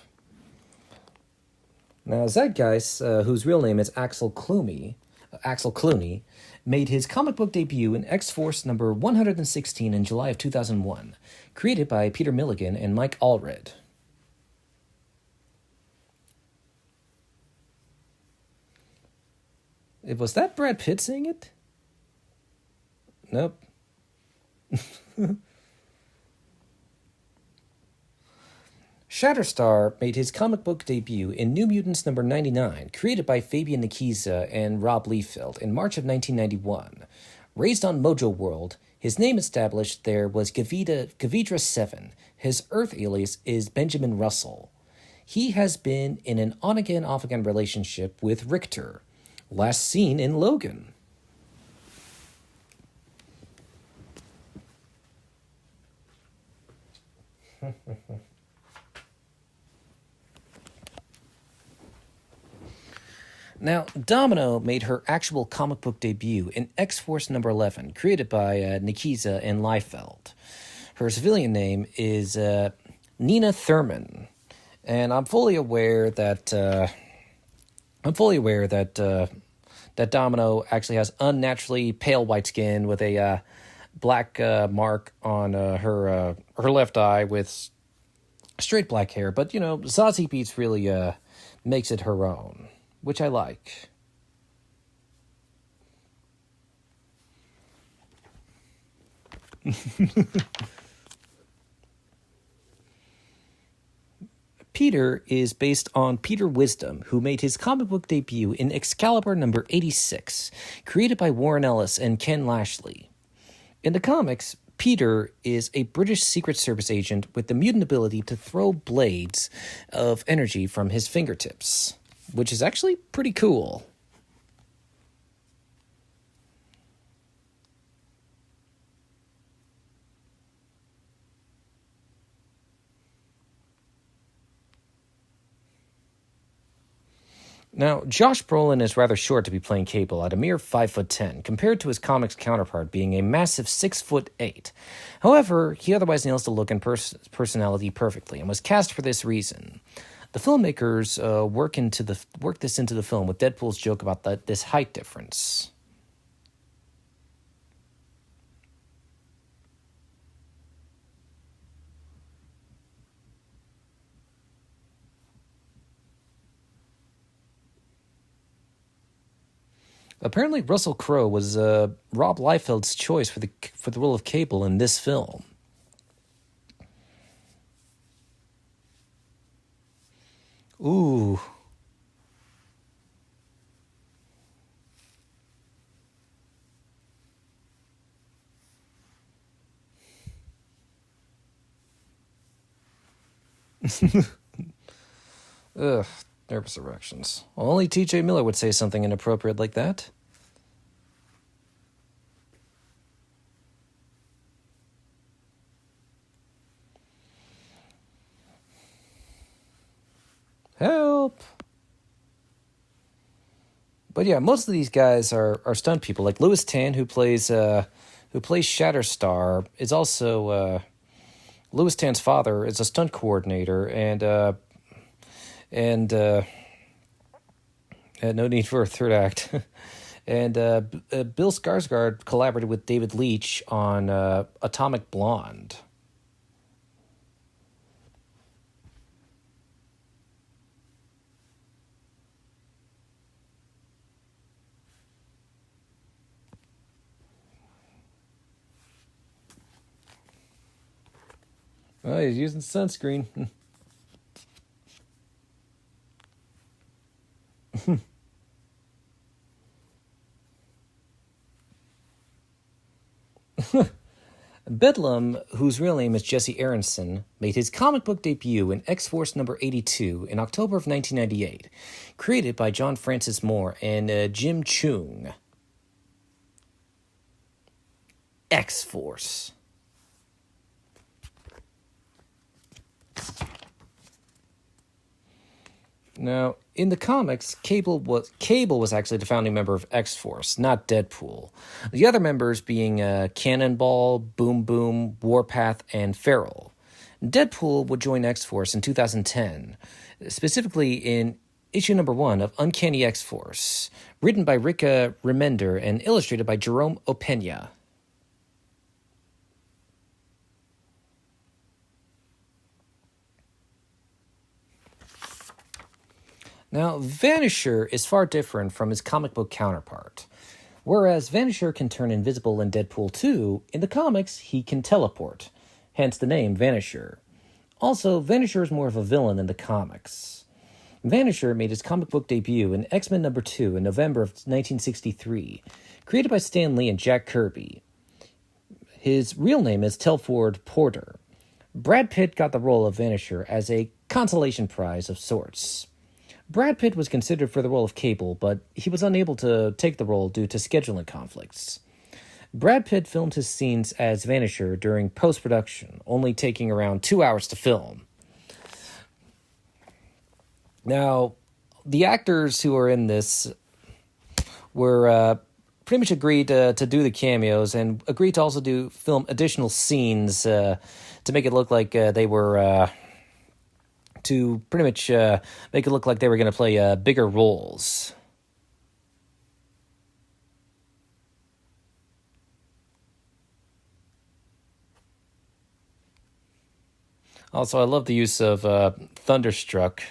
Now, Zeitgeist, whose real name is Axel Clooney, made his comic book debut in X-Force number 116 in July of 2001, created by Peter Milligan and Mike Allred. Was that Brad Pitt saying it? Nope. Shatterstar made his comic book debut in New Mutants number 99, created by Fabian Nicieza and Rob Liefeld in March of 1991. Raised on Mojo World, his name established there was Gavidra 7. His Earth alias is Benjamin Russell. He has been in an on-again, off-again relationship with Richter, last seen in Logan. Now, Domino made her actual comic book debut in X-Force number 11, created by Nicieza and Liefeld. Her civilian name is Nina Thurman, and I'm fully aware that that Domino actually has unnaturally pale white skin with a black mark on her left eye with straight black hair. But Zazie Beetz really makes it her own, which I like. Peter is based on Peter Wisdom, who made his comic book debut in Excalibur number 86, created by Warren Ellis and Ken Lashley. In the comics, Peter is a British Secret Service agent with the mutant ability to throw blades of energy from his fingertips, which is actually pretty cool. Now, Josh Brolin is rather short to be playing Cable at a mere 5'10", compared to his comics counterpart being a massive 6'8". However, he otherwise nails the look and personality perfectly, and was cast for this reason. The filmmakers worked this into the film with Deadpool's joke about this height difference. Apparently, Russell Crowe was Rob Liefeld's choice for the role of Cable in this film. Ooh. Ugh, nervous erections. Only T.J. Miller would say something inappropriate like that. Help! But yeah, most of these guys are stunt people. Like Louis Tan, who plays Shatterstar, is also Louis Tan's father is a stunt coordinator, and No need for a third act. And Bill Skarsgård collaborated with David Leitch on Atomic Blonde. Oh, he's using sunscreen. Bedlam, whose real name is Jesse Aronson, made his comic book debut in X-Force number 82 in October of 1998, created by John Francis Moore and Jim Cheung. X-Force. Now, in the comics, Cable was actually the founding member of X-Force, not Deadpool. The other members being Cannonball, Boom Boom, Warpath, and Feral. Deadpool would join X-Force in 2010, specifically in issue number 1 of Uncanny X-Force, written by Rick Remender and illustrated by Jerome Opeña. Now, Vanisher is far different from his comic book counterpart. Whereas Vanisher can turn invisible in Deadpool 2, in the comics he can teleport, hence the name Vanisher. Also, Vanisher is more of a villain in the comics. Vanisher made his comic book debut in X-Men number 2 in November of 1963, created by Stan Lee and Jack Kirby. His real name is Telford Porter. Brad Pitt got the role of Vanisher as a consolation prize of sorts. Brad Pitt was considered for the role of Cable, but he was unable to take the role due to scheduling conflicts. Brad Pitt filmed his scenes as Vanisher during post-production, only taking around 2 hours to film. Now, the actors who are in this were pretty much agreed to do the cameos and agreed to also film additional scenes to make it look like they were... to pretty much make it look like they were going to play bigger roles. Also, I love the use of Thunderstruck.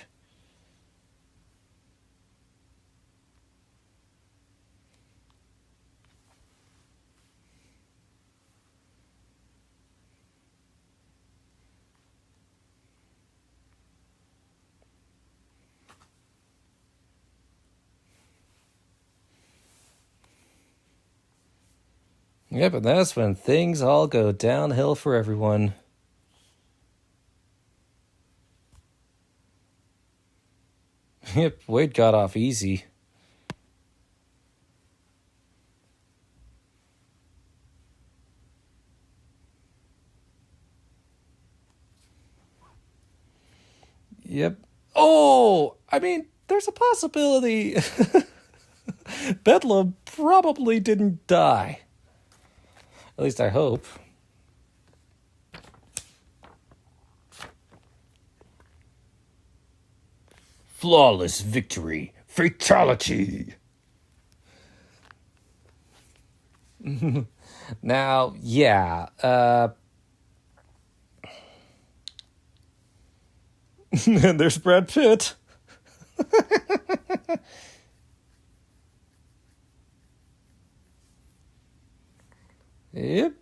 Yep, and that's when things all go downhill for everyone. Yep, Wade got off easy. Yep. Oh, I mean, there's a possibility Bedlam probably didn't die. At least I hope. Flawless victory. Fatality. Now, yeah. And there's Brad Pitt. Yep.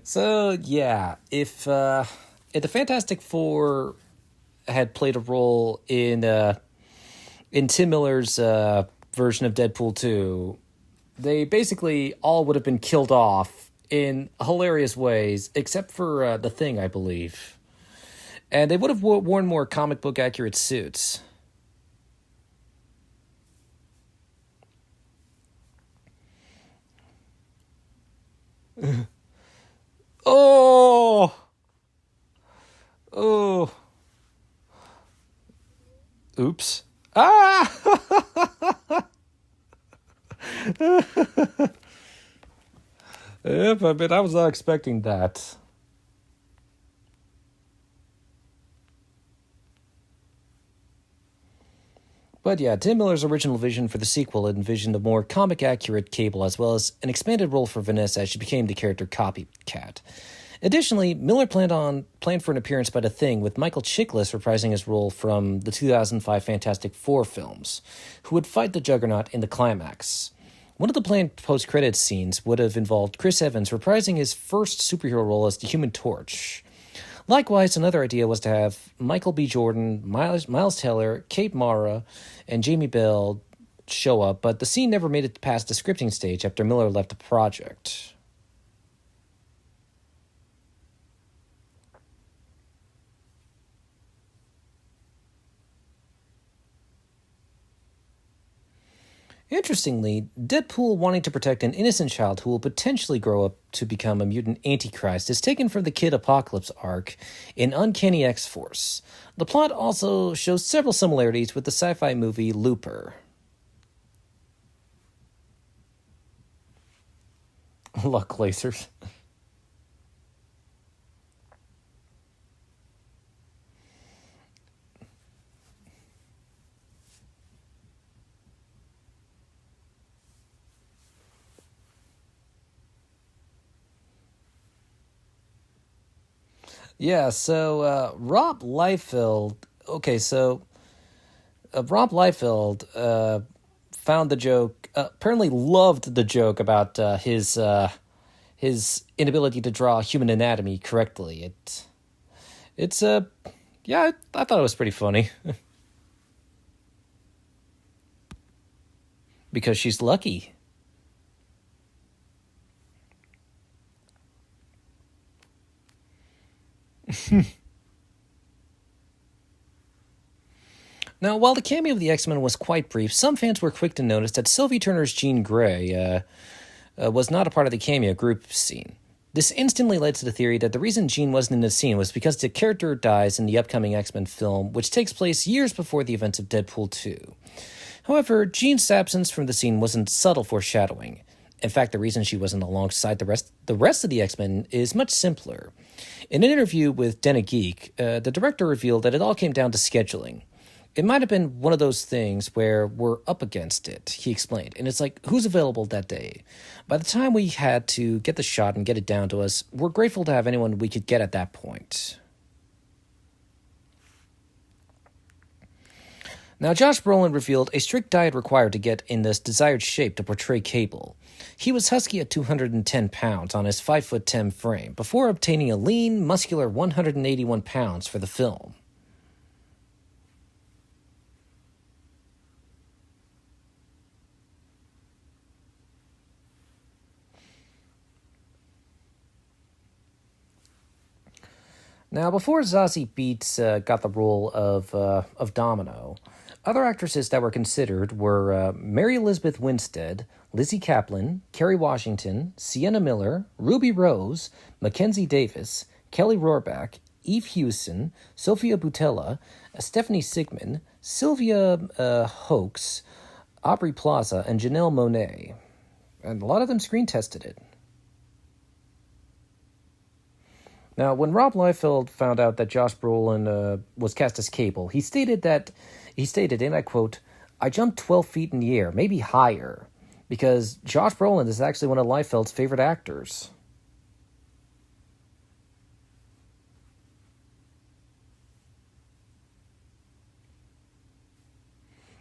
So, yeah, if the Fantastic Four had played a role in Tim Miller's version of Deadpool 2, they basically all would have been killed off in hilarious ways, except for the Thing, I believe. And they would have worn more comic book accurate suits. Oh! Oh! Oops. Ah! Yep, I mean, I was not expecting that. But yeah, Tim Miller's original vision for the sequel envisioned a more comic-accurate Cable, as well as an expanded role for Vanessa as she became the character Copycat. Additionally, Miller planned for an appearance by The Thing, with Michael Chiklis reprising his role from the 2005 Fantastic Four films, who would fight the Juggernaut in the climax. One of the planned post-credits scenes would have involved Chris Evans reprising his first superhero role as the Human Torch. Likewise, another idea was to have Michael B. Jordan, Miles Teller, Kate Mara, and Jamie Bell show up, but the scene never made it past the scripting stage after Miller left the project. Interestingly, Deadpool wanting to protect an innocent child who will potentially grow up to become a mutant antichrist is taken from the Kid Apocalypse arc in Uncanny X-Force. The plot also shows several similarities with the sci-fi movie Looper. Luck lasers. Yeah, so Rob Liefeld. Okay, so Rob Liefeld found the joke. Apparently, loved the joke about his inability to draw human anatomy correctly. It's yeah, I thought it was pretty funny because she's lucky. Now, while the cameo of the X-Men was quite brief, some fans were quick to notice that Sylvie Turner's Jean Grey was not a part of the cameo group scene. This instantly led to the theory that the reason Jean wasn't in the scene was because the character dies in the upcoming X-Men film, which takes place years before the events of Deadpool 2. However, Jean's absence from the scene wasn't subtle foreshadowing. In fact, the reason she wasn't alongside the rest of the X-Men is much simpler. In an interview with Den of Geek, the director revealed that it all came down to scheduling. It might have been one of those things where we're up against it, he explained. And it's like, who's available that day? By the time we had to get the shot and get it down to us, we're grateful to have anyone we could get at that point. Now, Josh Brolin revealed a strict diet required to get in this desired shape to portray Cable. He was husky at 210 pounds on his 5'10" frame, before obtaining a lean, muscular 181 pounds for the film. Now, before Zazie Beetz got the role of Domino, other actresses that were considered were Mary Elizabeth Winstead, Lizzie Kaplan, Kerry Washington, Sienna Miller, Ruby Rose, Mackenzie Davis, Kelly Rohrbach, Eve Hewson, Sophia Boutella, Stephanie Sigmund, Sylvia Hoeks, Aubrey Plaza, and Janelle Monáe. And a lot of them screen tested it. Now, when Rob Liefeld found out that Josh Brolin was cast as Cable, he stated, and I quote, "I jumped 12 feet in the air, maybe higher, because Josh Brolin is actually one of Liefeld's favorite actors."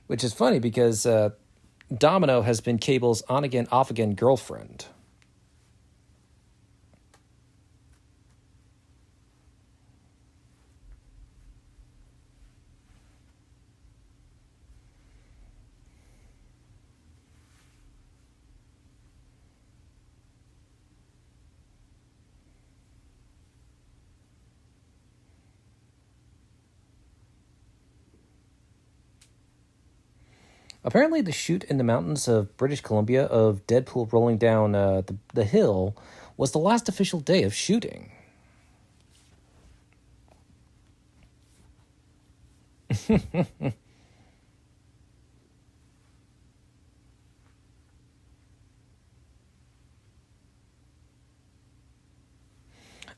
Which is funny because Domino has been Cable's on-again, off-again girlfriend. Apparently, the shoot in the mountains of British Columbia of Deadpool rolling down the hill was the last official day of shooting.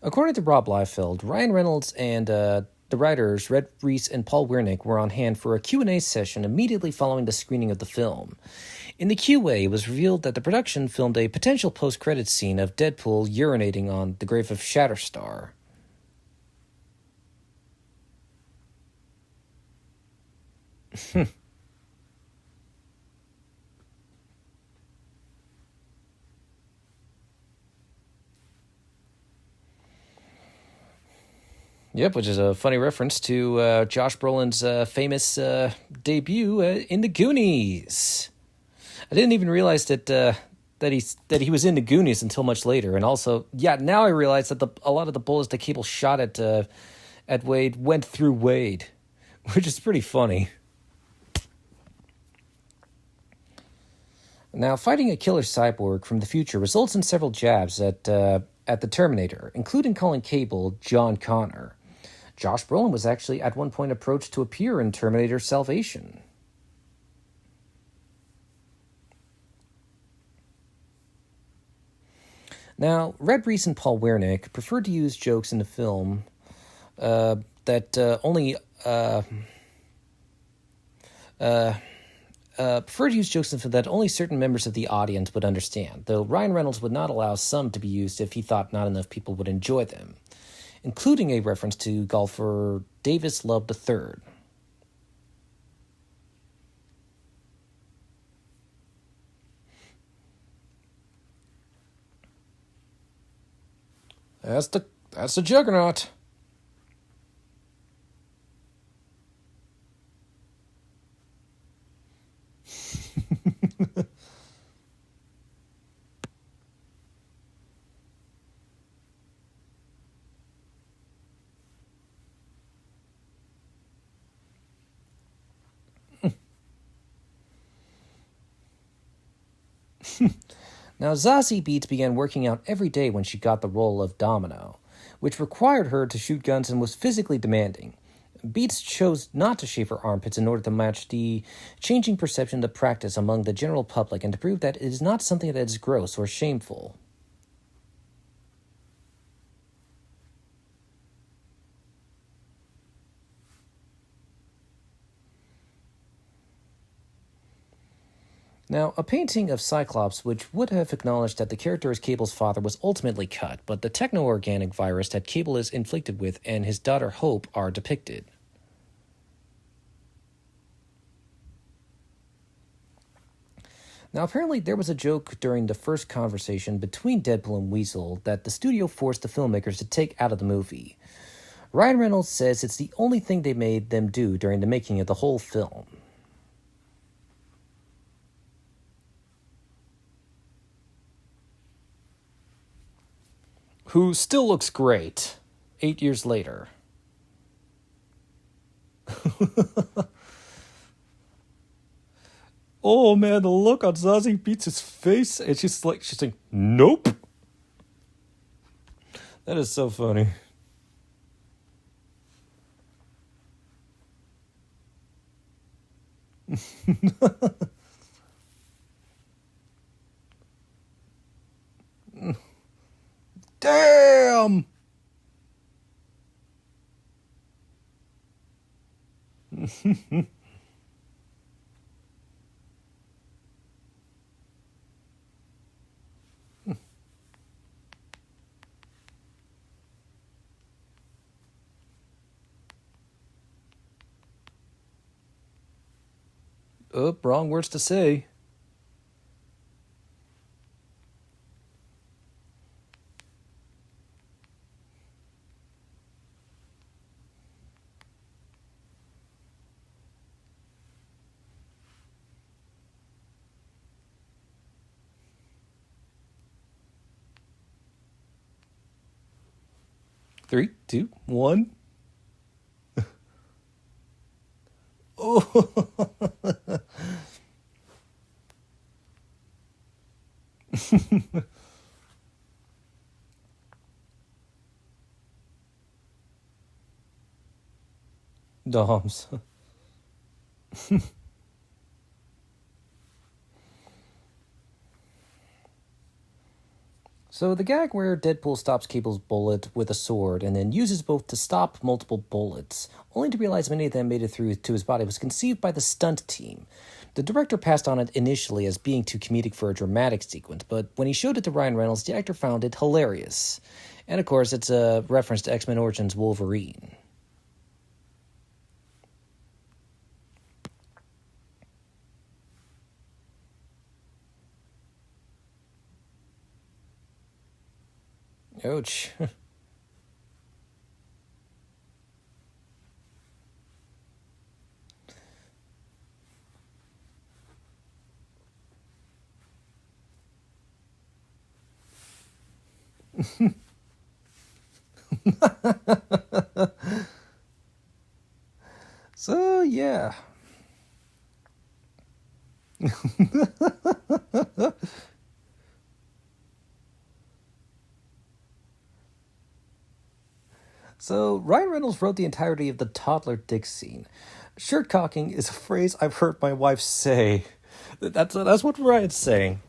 According to Rob Liefeld, Ryan Reynolds and the writers, Red Reese and Paul Wernick, were on hand for a Q&A session immediately following the screening of the film. In the QA, it was revealed that the production filmed a potential post-credits scene of Deadpool urinating on the grave of Shatterstar. Yep, which is a funny reference to Josh Brolin's famous debut in The Goonies. I didn't even realize that he was in The Goonies until much later, and also, now I realize that a lot of the bullets that Cable shot at Wade went through Wade, which is pretty funny. Now, fighting a killer cyborg from the future results in several jabs at the Terminator, including calling Cable John Connor. Josh Brolin was actually at one point approached to appear in Terminator Salvation. Now, Red Reese and Paul Wernick preferred to use jokes in the film that only certain members of the audience would understand, though Ryan Reynolds would not allow some to be used if he thought not enough people would enjoy them, including a reference to golfer Davis Love III. That's the juggernaut. Now, Zazie Beetz began working out every day when she got the role of Domino, which required her to shoot guns and was physically demanding. Beetz chose not to shave her armpits in order to match the changing perception of the practice among the general public and to prove that it is not something that is gross or shameful. Now, a painting of Cyclops which would have acknowledged that the character as Cable's father was ultimately cut, but the techno-organic virus that Cable is inflicted with and his daughter Hope are depicted. Now, apparently there was a joke during the first conversation between Deadpool and Weasel that the studio forced the filmmakers to take out of the movie. Ryan Reynolds says it's the only thing they made them do during the making of the whole film. Who still looks great 8 years later. Oh man, the look on Zazie Beetz' face, and she's saying, nope. That is so funny. Damn! Oh, wrong words to say. Three, two, one. Oh. Doms. So the gag where Deadpool stops Cable's bullet with a sword and then uses both to stop multiple bullets, only to realize many of them made it through to his body, was conceived by the stunt team. The director passed on it initially as being too comedic for a dramatic sequence, but when he showed it to Ryan Reynolds, the actor found it hilarious. And of course, it's a reference to X-Men Origins Wolverine. Ouch. So, yeah. So, Ryan Reynolds wrote the entirety of the toddler dick scene. Shirt cocking is a phrase I've heard my wife say. That's what Ryan's saying.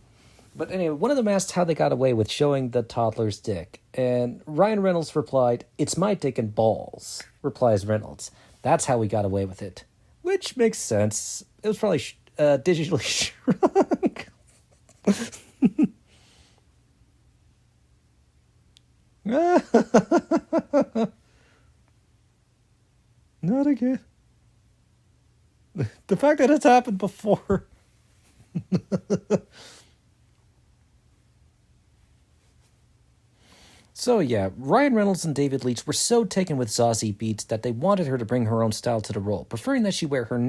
But anyway, one of them asked how they got away with showing the toddler's dick, and Ryan Reynolds replied, "It's my dick and balls," replies Reynolds. "That's how we got away with it." Which makes sense. It was probably digitally shrunk. Not again. The fact that it's happened before. So yeah, Ryan Reynolds and David Leitch were so taken with Zazie Beetz that they wanted her to bring her own style to the role, preferring that she wear her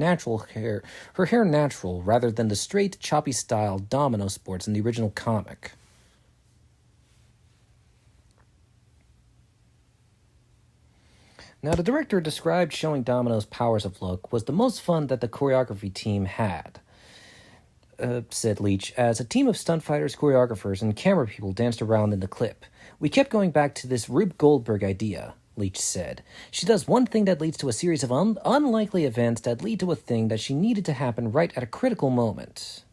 hair natural, rather than the straight, choppy style Domino sports in the original comic. Now, the director described showing Domino's powers of look was the most fun that the choreography team had. Said Leach, as a team of stunt fighters, choreographers, and camera people danced around in the clip. "We kept going back to this Rube Goldberg idea," Leach said. "She does one thing that leads to a series of unlikely events that lead to a thing that she needed to happen right at a critical moment."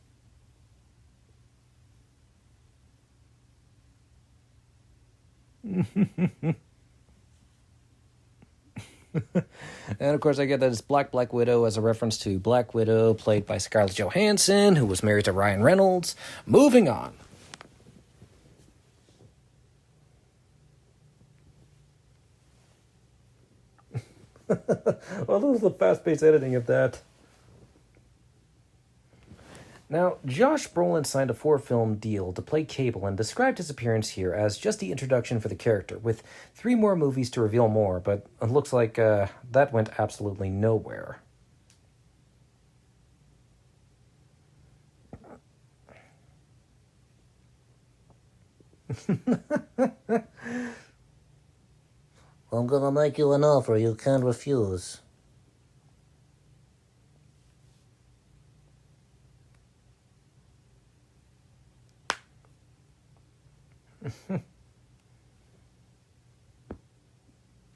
And of course, I get that it's Black Widow as a reference to Black Widow, played by Scarlett Johansson, who was married to Ryan Reynolds. Moving on. Well, this is the fast-paced editing of that. Now, Josh Brolin signed a 4-film deal to play Cable and described his appearance here as just the introduction for the character, with 3 more movies to reveal more, but it looks like that went absolutely nowhere. "I'm gonna make you an offer you can't refuse."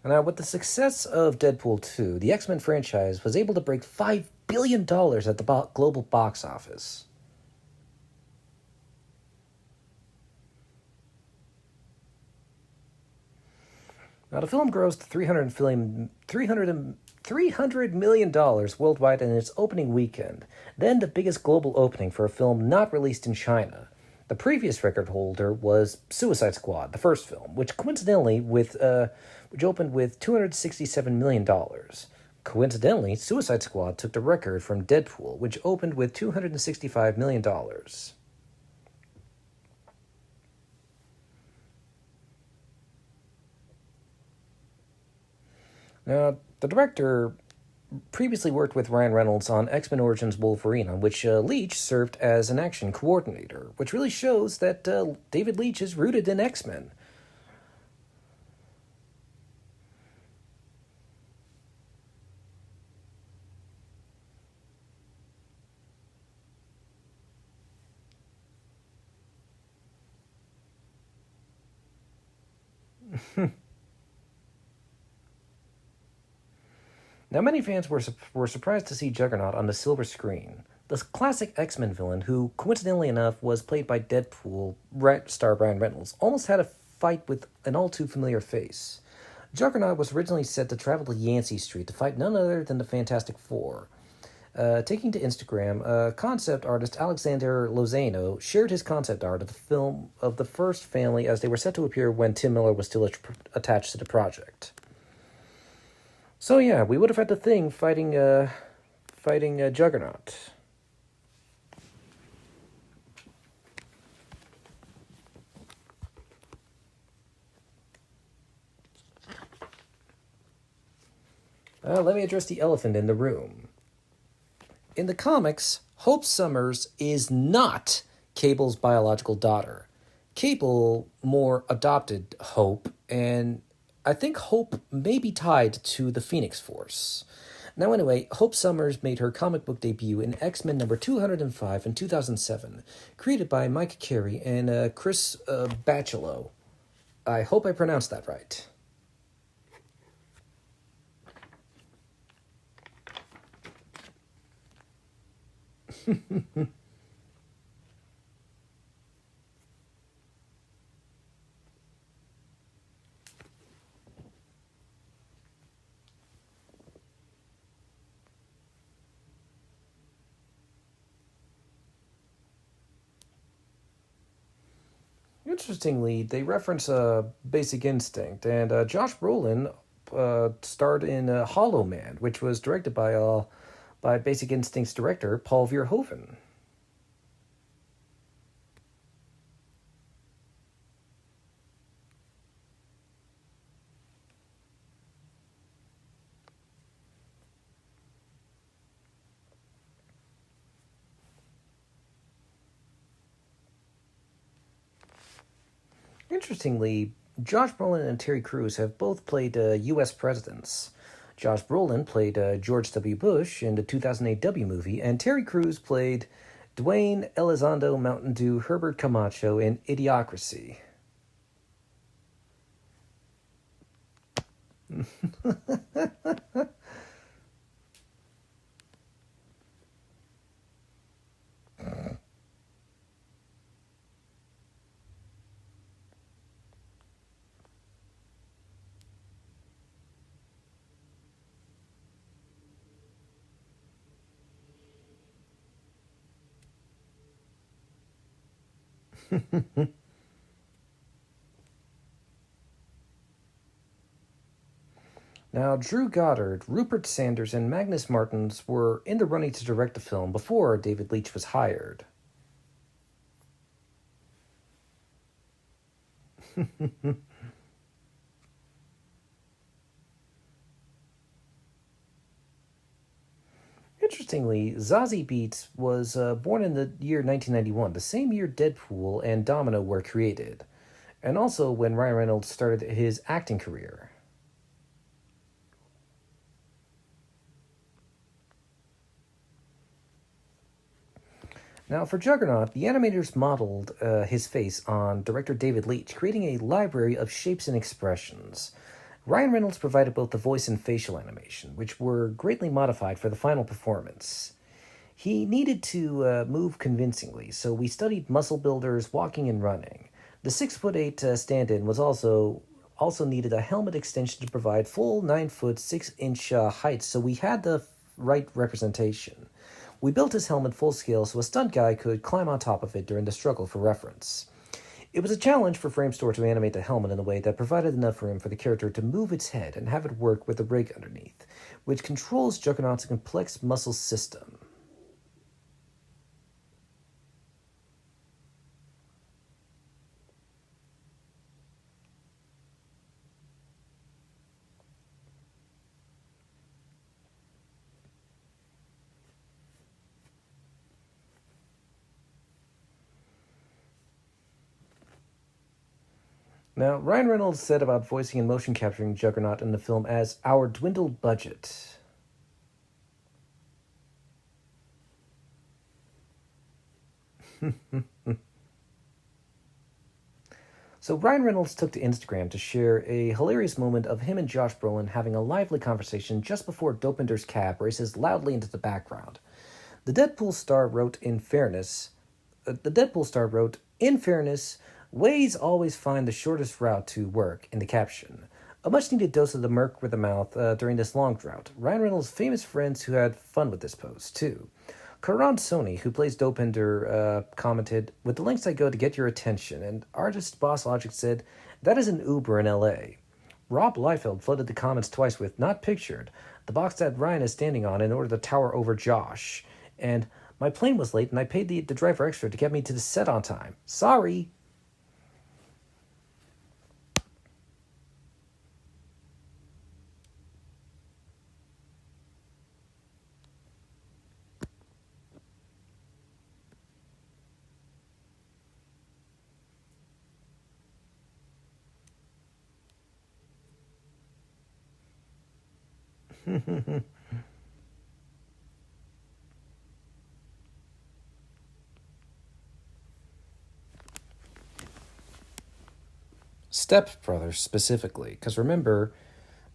Now, with the success of Deadpool 2, the X-Men franchise was able to break $5 billion at the global box office. Now, the film grossed $300 million worldwide in its opening weekend, then the biggest global opening for a film not released in China. The previous record holder was Suicide Squad, the first film, which opened with $267 million. Coincidentally, Suicide Squad took the record from Deadpool, which opened with $265 million. Now, the director previously worked with Ryan Reynolds on X-Men Origins Wolverine, on which Leitch served as an action coordinator, which really shows that David Leitch is rooted in X-Men. Now, many fans were surprised to see Juggernaut on the silver screen. the classic X-Men villain, who, coincidentally enough, was played by Deadpool star Ryan Reynolds, almost had a fight with an all-too-familiar face. Juggernaut was originally set to travel to Yancey Street to fight none other than the Fantastic Four. Taking to Instagram, concept artist Alexander Lozano shared his concept art of the film of the first family as they were set to appear when Tim Miller was still attached to the project. So yeah, we would have had the Thing fighting Juggernaut. Let me address the elephant in the room. In the comics, Hope Summers is not Cable's biological daughter. Cable more adopted Hope, and I think Hope may be tied to the Phoenix Force. Now anyway, Hope Summers made her comic book debut in X-Men number 205 in 2007, created by Mike Carey and Chris Bachalo. I hope I pronounced that right. Interestingly, they reference Basic Instinct, and Josh Brolin starred in Hollow Man, which was directed by Basic Instinct's director Paul Verhoeven. Interestingly, Josh Brolin and Terry Crews have both played U.S. presidents. Josh Brolin played George W. Bush in the 2008 W movie, and Terry Crews played Dwayne Elizondo Mountain Dew Herbert Camacho in Idiocracy. Now, Drew Goddard, Rupert Sanders, and Magnus Martins were in the running to direct the film before David Leitch was hired. Interestingly, Zazie Beetz was born in the year 1991, the same year Deadpool and Domino were created, and also when Ryan Reynolds started his acting career. Now, for Juggernaut, the animators modeled his face on director David Leitch, creating a library of shapes and expressions. Ryan Reynolds provided both the voice and facial animation, which were greatly modified for the final performance. He needed to move convincingly, so we studied muscle builders, walking and running. The 6'8" stand-in was also needed a helmet extension to provide full 9-foot 6-inch height, so we had the right representation. We built his helmet full scale so a stunt guy could climb on top of it during the struggle for reference. It was a challenge for Framestore to animate the helmet in a way that provided enough room for the character to move its head and have it work with the rig underneath, which controls Juggernaut's complex muscle system. Now, Ryan Reynolds said about voicing and motion capturing Juggernaut in the film as our dwindled budget. So Ryan Reynolds took to Instagram to share a hilarious moment of him and Josh Brolin having a lively conversation just before Dopinder's cab races loudly into the background. The Deadpool star wrote, in fairness, ways always find the shortest route to work in the caption. A much needed dose of the murk with the mouth during this long drought. Ryan Reynolds' famous friends who had fun with this pose, too. Karan Soni, who plays Dopinder, commented, "With the lengths I go to get your attention," and artist Boss Logic said, "That is an Uber in LA." Rob Liefeld flooded the comments twice with "not pictured," the box that Ryan is standing on in order to tower over Josh, and "my plane was late and I paid the driver extra to get me to the set on time. Sorry." Step Brothers specifically, because remember,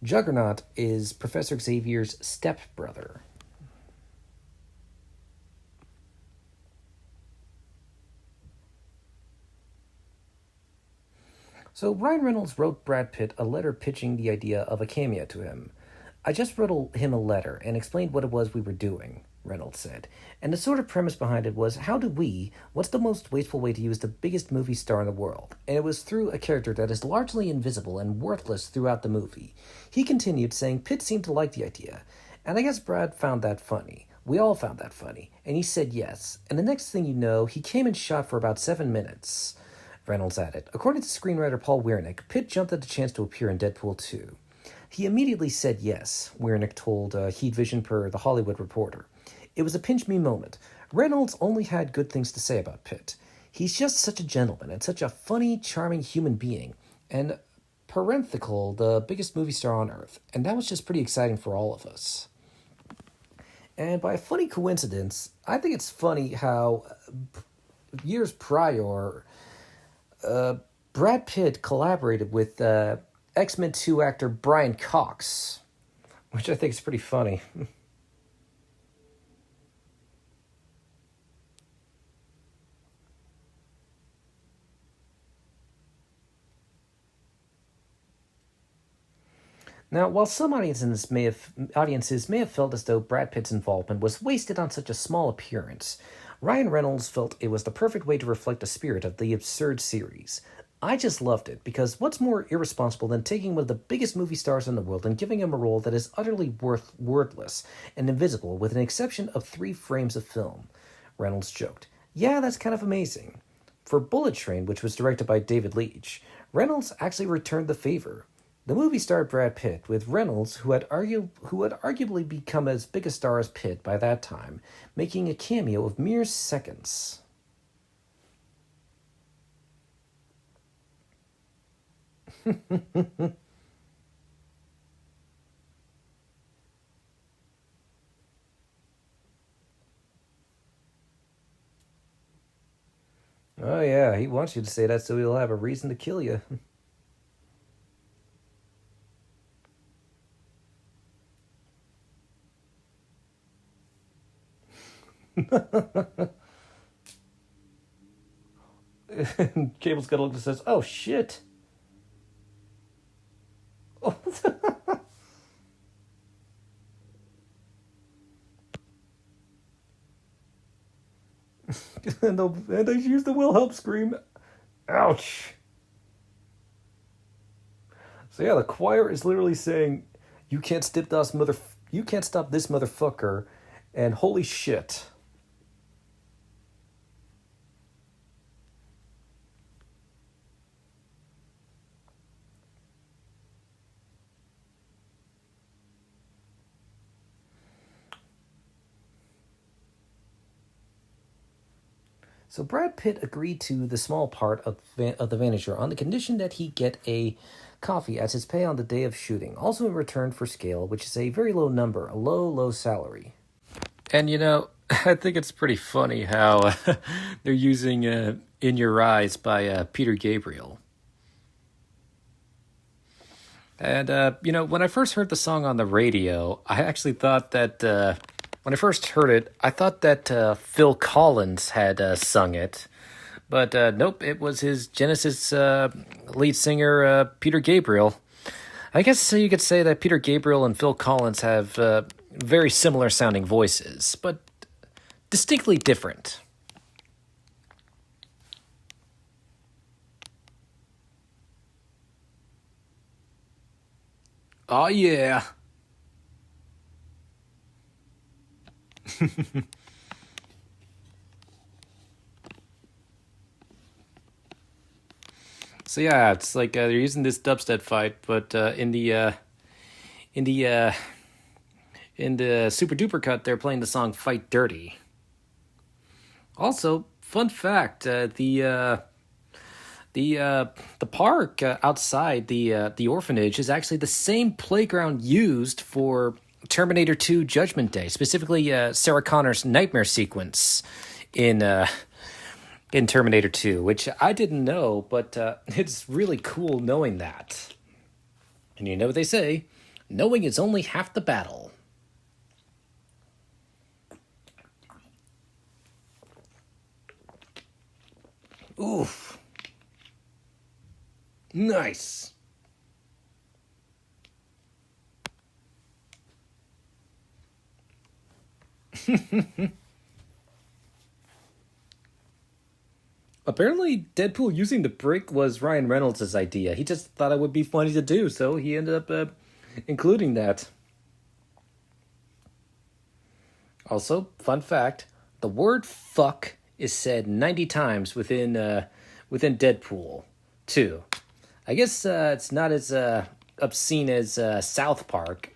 Juggernaut is Professor Xavier's stepbrother. So Ryan Reynolds wrote Brad Pitt a letter pitching the idea of a cameo to him. "I just wrote him a letter and explained what it was we were doing," Reynolds said. "And the sort of premise behind it was, what's the most wasteful way to use the biggest movie star in the world? And it was through a character that is largely invisible and worthless throughout the movie." He continued, saying Pitt seemed to like the idea. "And I guess Brad found that funny. We all found that funny. And he said yes. And the next thing you know, he came and shot for about 7 minutes." Reynolds added. According to screenwriter Paul Wernick, Pitt jumped at the chance to appear in Deadpool 2. "He immediately said yes," Wernick told Heat Vision per The Hollywood Reporter. "It was a pinch me moment. Reynolds only had good things to say about Pitt. He's just such a gentleman and such a funny, charming human being. And parenthetical, the biggest movie star on earth. And that was just pretty exciting for all of us." And by a funny coincidence, I think it's funny how years prior, Brad Pitt collaborated with X-Men 2 actor Brian Cox, which I think is pretty funny. Now, while some audiences may have felt as though Brad Pitt's involvement was wasted on such a small appearance, Ryan Reynolds felt it was the perfect way to reflect the spirit of the absurd series. "I just loved it, because what's more irresponsible than taking one of the biggest movie stars in the world and giving him a role that is utterly wordless and invisible with an exception of 3 frames of film?" Reynolds joked. "Yeah, that's kind of amazing." For Bullet Train, which was directed by David Leitch, Reynolds actually returned the favor. The movie starred Brad Pitt, with Reynolds, who had arguably become as big a star as Pitt by that time, making a cameo of mere seconds. Oh yeah, he wants you to say that so he'll have a reason to kill you. And Cable's got a look that says, "Oh shit." Oh. and they use the "will help" scream. Ouch. So yeah, the choir is literally saying, you can't stop this motherfucker," and holy shit. So Brad Pitt agreed to the small part of the manager on the condition that he get a coffee as his pay on the day of shooting, also in return for scale, which is a very low number, a low salary. And I think it's pretty funny how they're using "In Your Eyes" by Peter Gabriel. And, when I first heard the song on the radio, I actually thought that When I first heard it, I thought that Phil Collins had sung it, but nope, it was his Genesis lead singer, Peter Gabriel. I guess you could say that Peter Gabriel and Phil Collins have very similar sounding voices, but distinctly different. Oh, yeah. So yeah, it's like they're using this dubstep fight, but in the uh, in the Super Duper Cut, they're playing the song "Fight Dirty." Also, fun fact: the park outside the orphanage is actually the same playground used for Terminator 2: Judgment Day, specifically Sarah Connor's nightmare sequence in Terminator 2, which I didn't know, but it's really cool knowing that. And you know what they say, knowing is only half the battle. Oof. Nice. Apparently, Deadpool using the brick was Ryan Reynolds' idea. He just thought it would be funny to do, so he ended up including that. Also, fun fact, the word fuck is said 90 times within Deadpool 2. I guess it's not as obscene as South Park.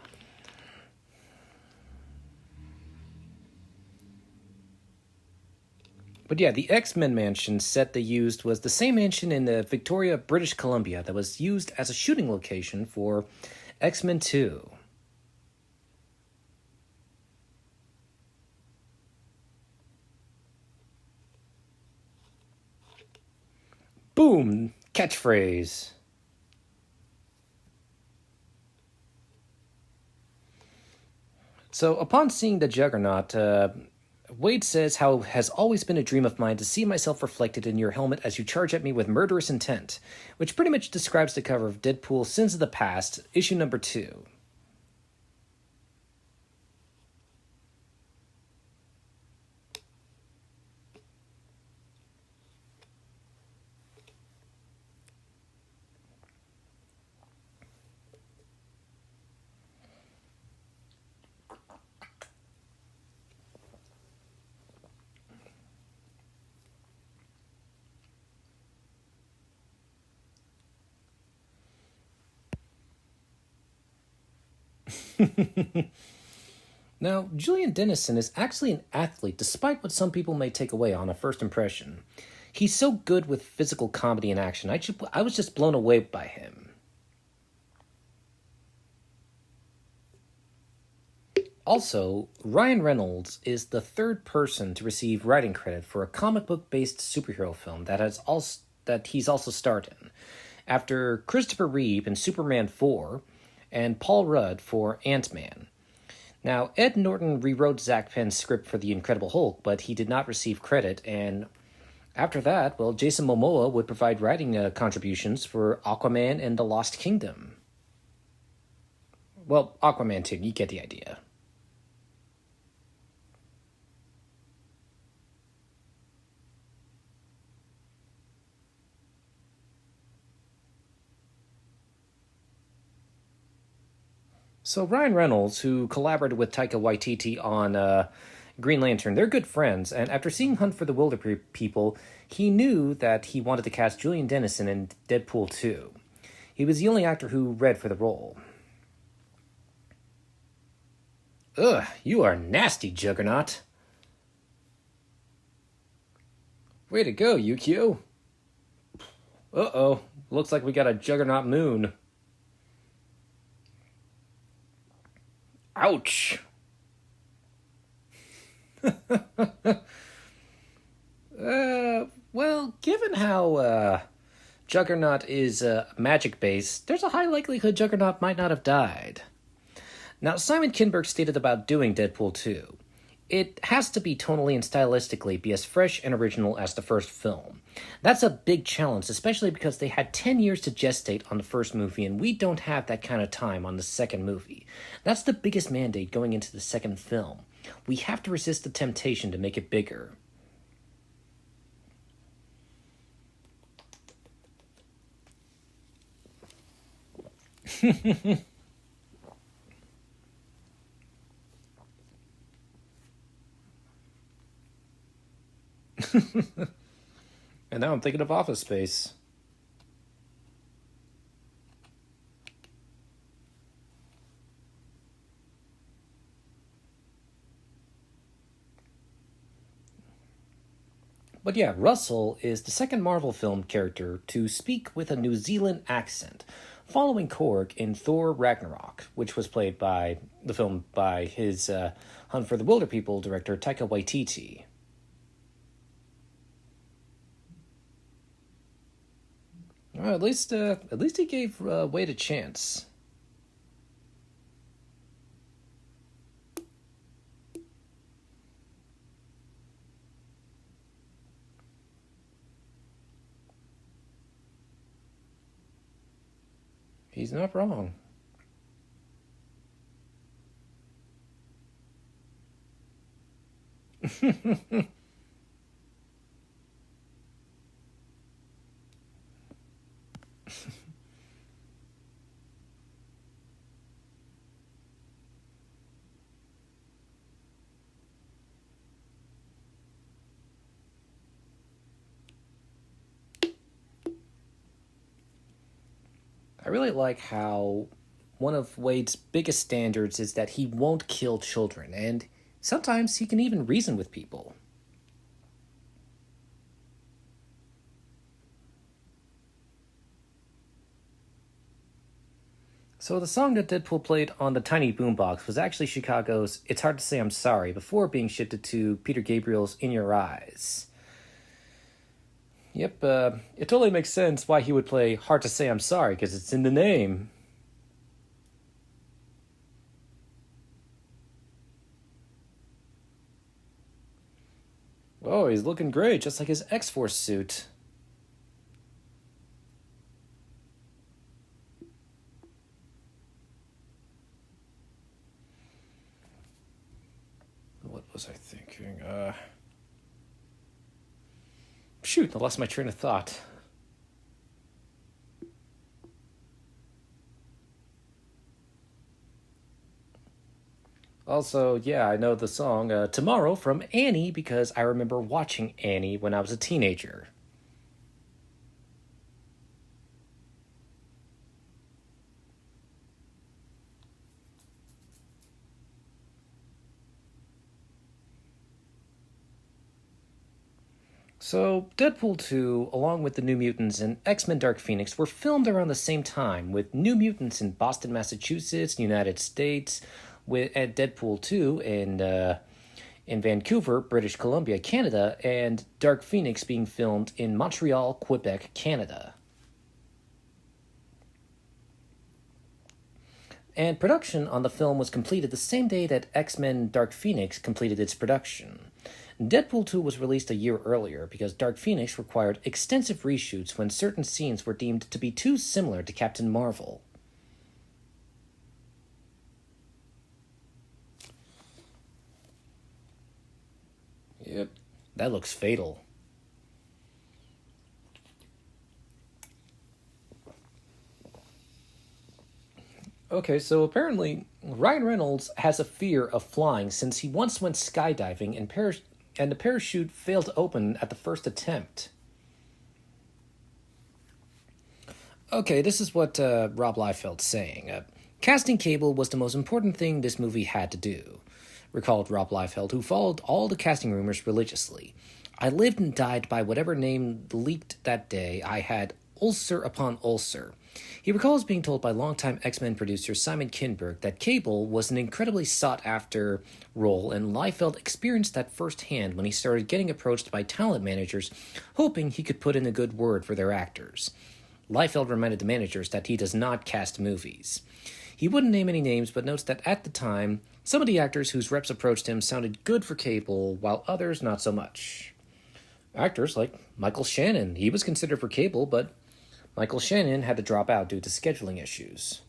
But yeah, the X-Men mansion set they used was the same mansion in Victoria, British Columbia that was used as a shooting location for X-Men 2. Boom! Catchphrase. So, upon seeing the Juggernaut, Wade says how it has always been a dream of mine to see myself reflected in your helmet as you charge at me with murderous intent, which pretty much describes the cover of Deadpool Sins of the Past, issue number 2. Now, Julian Dennison is actually an athlete, despite what some people may take away on a first impression. He's so good with physical comedy and action. I was just blown away by him. Also, Ryan Reynolds is the third person to receive writing credit for a comic book-based superhero film that he's also starred in, after Christopher Reeve in Superman 4 and Paul Rudd for Ant-Man. Now, Ed Norton rewrote Zach Penn's script for The Incredible Hulk, but he did not receive credit, and after that, well, Jason Momoa would provide writing contributions for Aquaman and the Lost Kingdom. Well, Aquaman too, you get the idea. So Ryan Reynolds, who collaborated with Taika Waititi on Green Lantern, they're good friends, and after seeing Hunt for the Wilder People, he knew that he wanted to cast Julian Dennison in Deadpool 2. He was the only actor who read for the role. Ugh, you are nasty, Juggernaut. Way to go, Yukio. Uh-oh, looks like we got a Juggernaut moon. Ouch! Well, given how Juggernaut is magic-based, there's a high likelihood Juggernaut might not have died. Now, Simon Kinberg stated about doing Deadpool 2. it has to be tonally and stylistically be as fresh and original as the first film. That's a big challenge, especially because they had 10 years to gestate on the first movie, and we don't have that kind of time on the second movie. That's the biggest mandate going into the second film. We have to resist the temptation to make it bigger. And now I'm thinking of Office Space. But yeah, Russell is the second Marvel film character to speak with a New Zealand accent, following Korg in Thor Ragnarok, which was played by the film by his Hunt for the Wilder People director Taika Waititi. Well, at least he gave Wade a chance. He's not wrong. I really like how one of Wade's biggest standards is that he won't kill children, and sometimes he can even reason with people. So the song that Deadpool played on the tiny boombox was actually Chicago's It's Hard to Say I'm Sorry before being shifted to Peter Gabriel's In Your Eyes. Yep, it totally makes sense why he would play Hard to Say I'm Sorry, because it's in the name. Oh, he's looking great, just like his X-Force suit. What was I thinking? Shoot, I lost my train of thought. Also, yeah, I know the song Tomorrow from Annie because I remember watching Annie when I was a teenager. So, Deadpool 2, along with the New Mutants and X-Men Dark Phoenix, were filmed around the same time, with New Mutants in Boston, Massachusetts, United States, at Deadpool 2 in Vancouver, British Columbia, Canada, and Dark Phoenix being filmed in Montreal, Quebec, Canada. And production on the film was completed the same day that X-Men Dark Phoenix completed its production. Deadpool 2 was released a year earlier because Dark Phoenix required extensive reshoots when certain scenes were deemed to be too similar to Captain Marvel. Yep, that looks fatal. Okay, so apparently Ryan Reynolds has a fear of flying since he once went skydiving and the parachute failed to open at the first attempt. Okay, this is what Rob Liefeld's saying. Casting Cable was the most important thing this movie had to do, recalled Rob Liefeld, who followed all the casting rumors religiously. I lived and died by whatever name leaked that day. I had ulcer upon ulcer. He recalls being told by longtime X-Men producer Simon Kinberg that Cable was an incredibly sought-after role, and Liefeld experienced that firsthand when he started getting approached by talent managers hoping he could put in a good word for their actors. Liefeld reminded the managers that he does not cast movies. He wouldn't name any names, but notes that at the time, Some of the actors whose reps approached him sounded good for Cable, while others not so much. Actors like Michael Shannon, he was considered for Cable, but Michael Shannon had to drop out due to scheduling issues.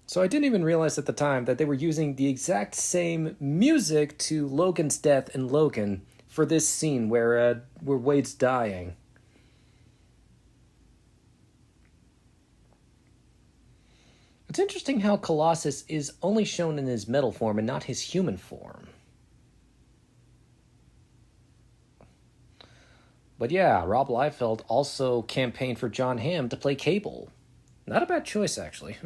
So I didn't even realize at the time that they were using the exact same music to Logan's death in Logan for this scene where Wade's dying. It's interesting how Colossus is only shown in his metal form and not his human form. But yeah, Rob Liefeld also campaigned for John Hamm to play Cable. Not a bad choice, actually.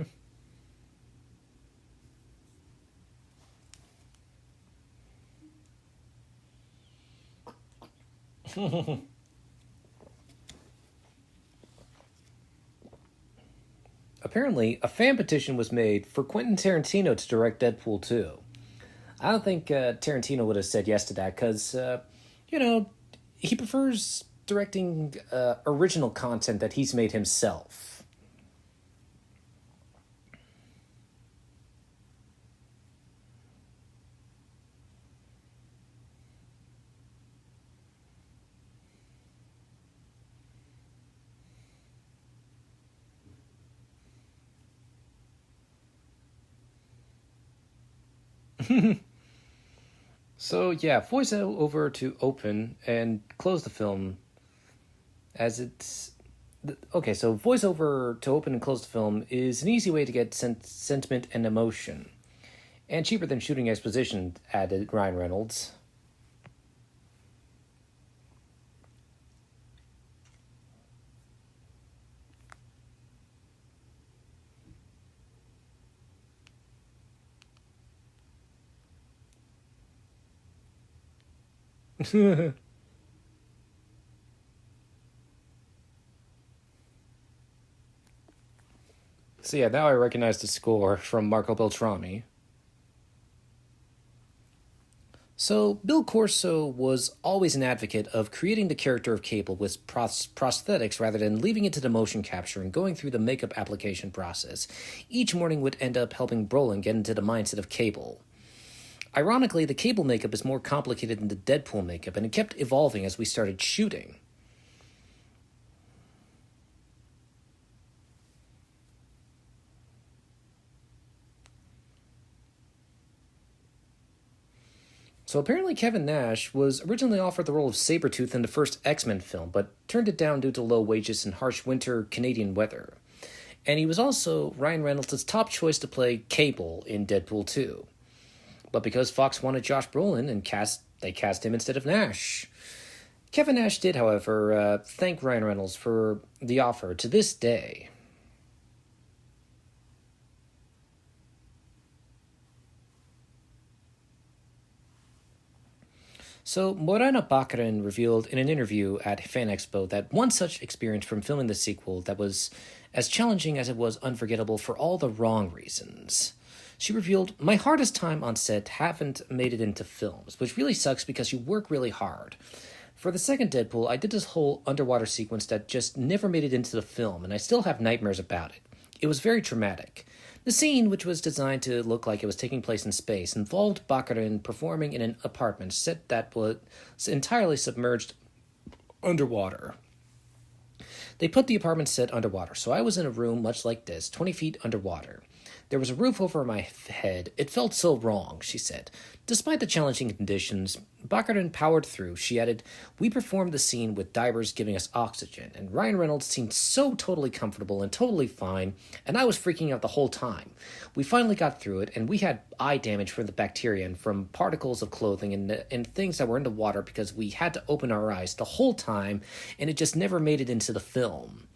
Apparently, a fan petition was made for Quentin Tarantino to direct Deadpool 2. I don't think Tarantino would have said yes to that because, he prefers directing original content that he's made himself. So yeah, voiceover to open and close the film as it's okay. So voiceover to open and close the film is an easy way to get sentiment and emotion, and cheaper than shooting exposition, added Ryan Reynolds. So yeah, now I recognize the score from Marco Beltrami. So, Bill Corso was always an advocate of creating the character of Cable with prosthetics rather than leaving it to the motion capture and going through the makeup application process. Each morning would end up helping Brolin get into the mindset of Cable. Ironically, the Cable makeup is more complicated than the Deadpool makeup, and it kept evolving as we started shooting. So apparently Kevin Nash was originally offered the role of Sabretooth in the first X-Men film, but turned it down due to low wages and harsh winter Canadian weather. And he was also Ryan Reynolds' top choice to play Cable in Deadpool 2. But because Fox wanted Josh Brolin and they cast him instead of Nash. Kevin Nash did, however, thank Ryan Reynolds for the offer to this day. So, Morena Baccarin revealed in an interview at Fan Expo that one such experience from filming the sequel that was as challenging as it was unforgettable for all the wrong reasons. She revealed, "My hardest time on set haven't made it into films, which really sucks because you work really hard. For the second Deadpool, I did this whole underwater sequence that just never made it into the film, and I still have nightmares about it. It was very traumatic. The scene, which was designed to look like it was taking place in space, involved Baccarin performing in an apartment set that was entirely submerged underwater. They put the apartment set underwater, so I was in a room much like this, 20 feet underwater. There was a roof over my head. It felt so wrong," she said. Despite the challenging conditions, Baccarin powered through. She added, "We performed the scene with divers giving us oxygen, and Ryan Reynolds seemed so totally comfortable and totally fine, and I was freaking out the whole time. We finally got through it, and we had eye damage from the bacteria and from particles of clothing and things that were in the water because we had to open our eyes the whole time, and it just never made it into the film."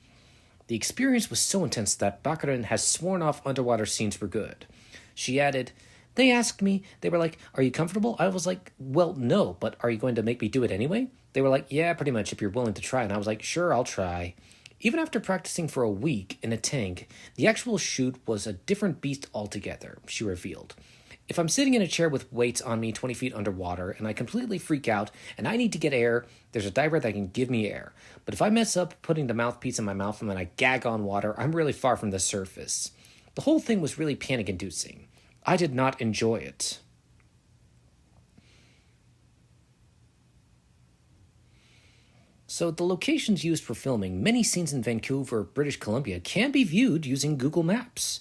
The experience was so intense that Baccarin has sworn off underwater scenes for good. She added, "They asked me, they were like, 'Are you comfortable?' I was like, 'Well, no, but are you going to make me do it anyway?' They were like, 'Yeah, pretty much, if you're willing to try.' And I was like, 'Sure, I'll try.' Even after practicing for a week in a tank, the actual shoot was a different beast altogether," she revealed. If I'm sitting in a chair with weights on me 20 feet underwater and I completely freak out and I need to get air, there's a diver that can give me air. But if I mess up putting the mouthpiece in my mouth and then I gag on water, I'm really far from the surface. The whole thing was really panic-inducing. I did not enjoy it. So the locations used for filming many scenes in Vancouver, British Columbia, can be viewed using Google Maps.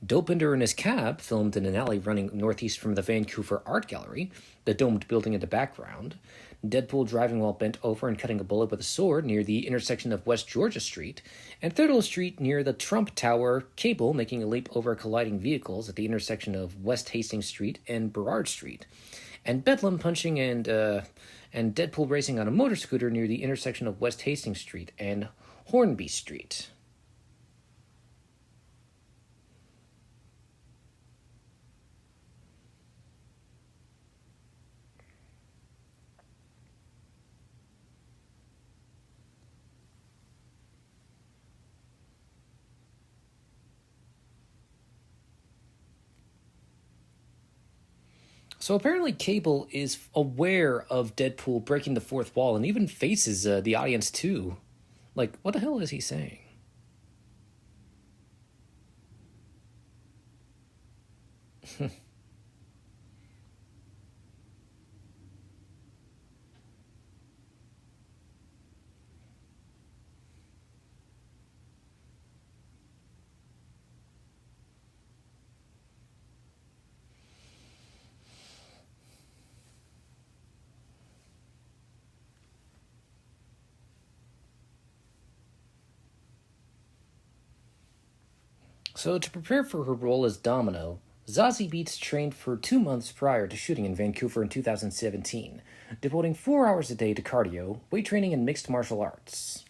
Dopinder and his cab, filmed in an alley running northeast from the Vancouver Art Gallery, the domed building in the background. Deadpool driving while bent over and cutting a bullet with a sword near the intersection of West Georgia Street, and Thirtle Street near the Trump Tower. Cable making a leap over colliding vehicles at the intersection of West Hastings Street and Burrard Street. And Bedlam punching and Deadpool racing on a motor scooter near the intersection of West Hastings Street and Hornby Street. So apparently Cable is aware of Deadpool breaking the fourth wall and even faces the audience too. Like, what the hell is he saying? So to prepare for her role as Domino, Zazie Beetz trained for 2 months prior to shooting in Vancouver in 2017, devoting 4 hours a day to cardio, weight training, and mixed martial arts.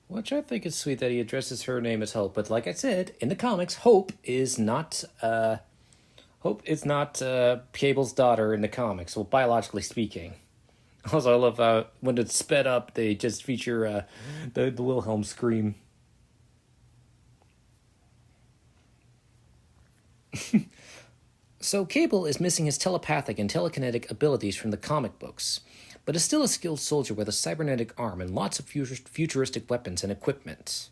Which I think is sweet that he addresses her name as Hope, but like I said, in the comics, Hope is not Cable's daughter in the comics, well, biologically speaking. Also, I love when it's sped up, they just feature the Wilhelm scream. So Cable is missing his telepathic and telekinetic abilities from the comic books, but is still a skilled soldier with a cybernetic arm and lots of futuristic weapons and equipment.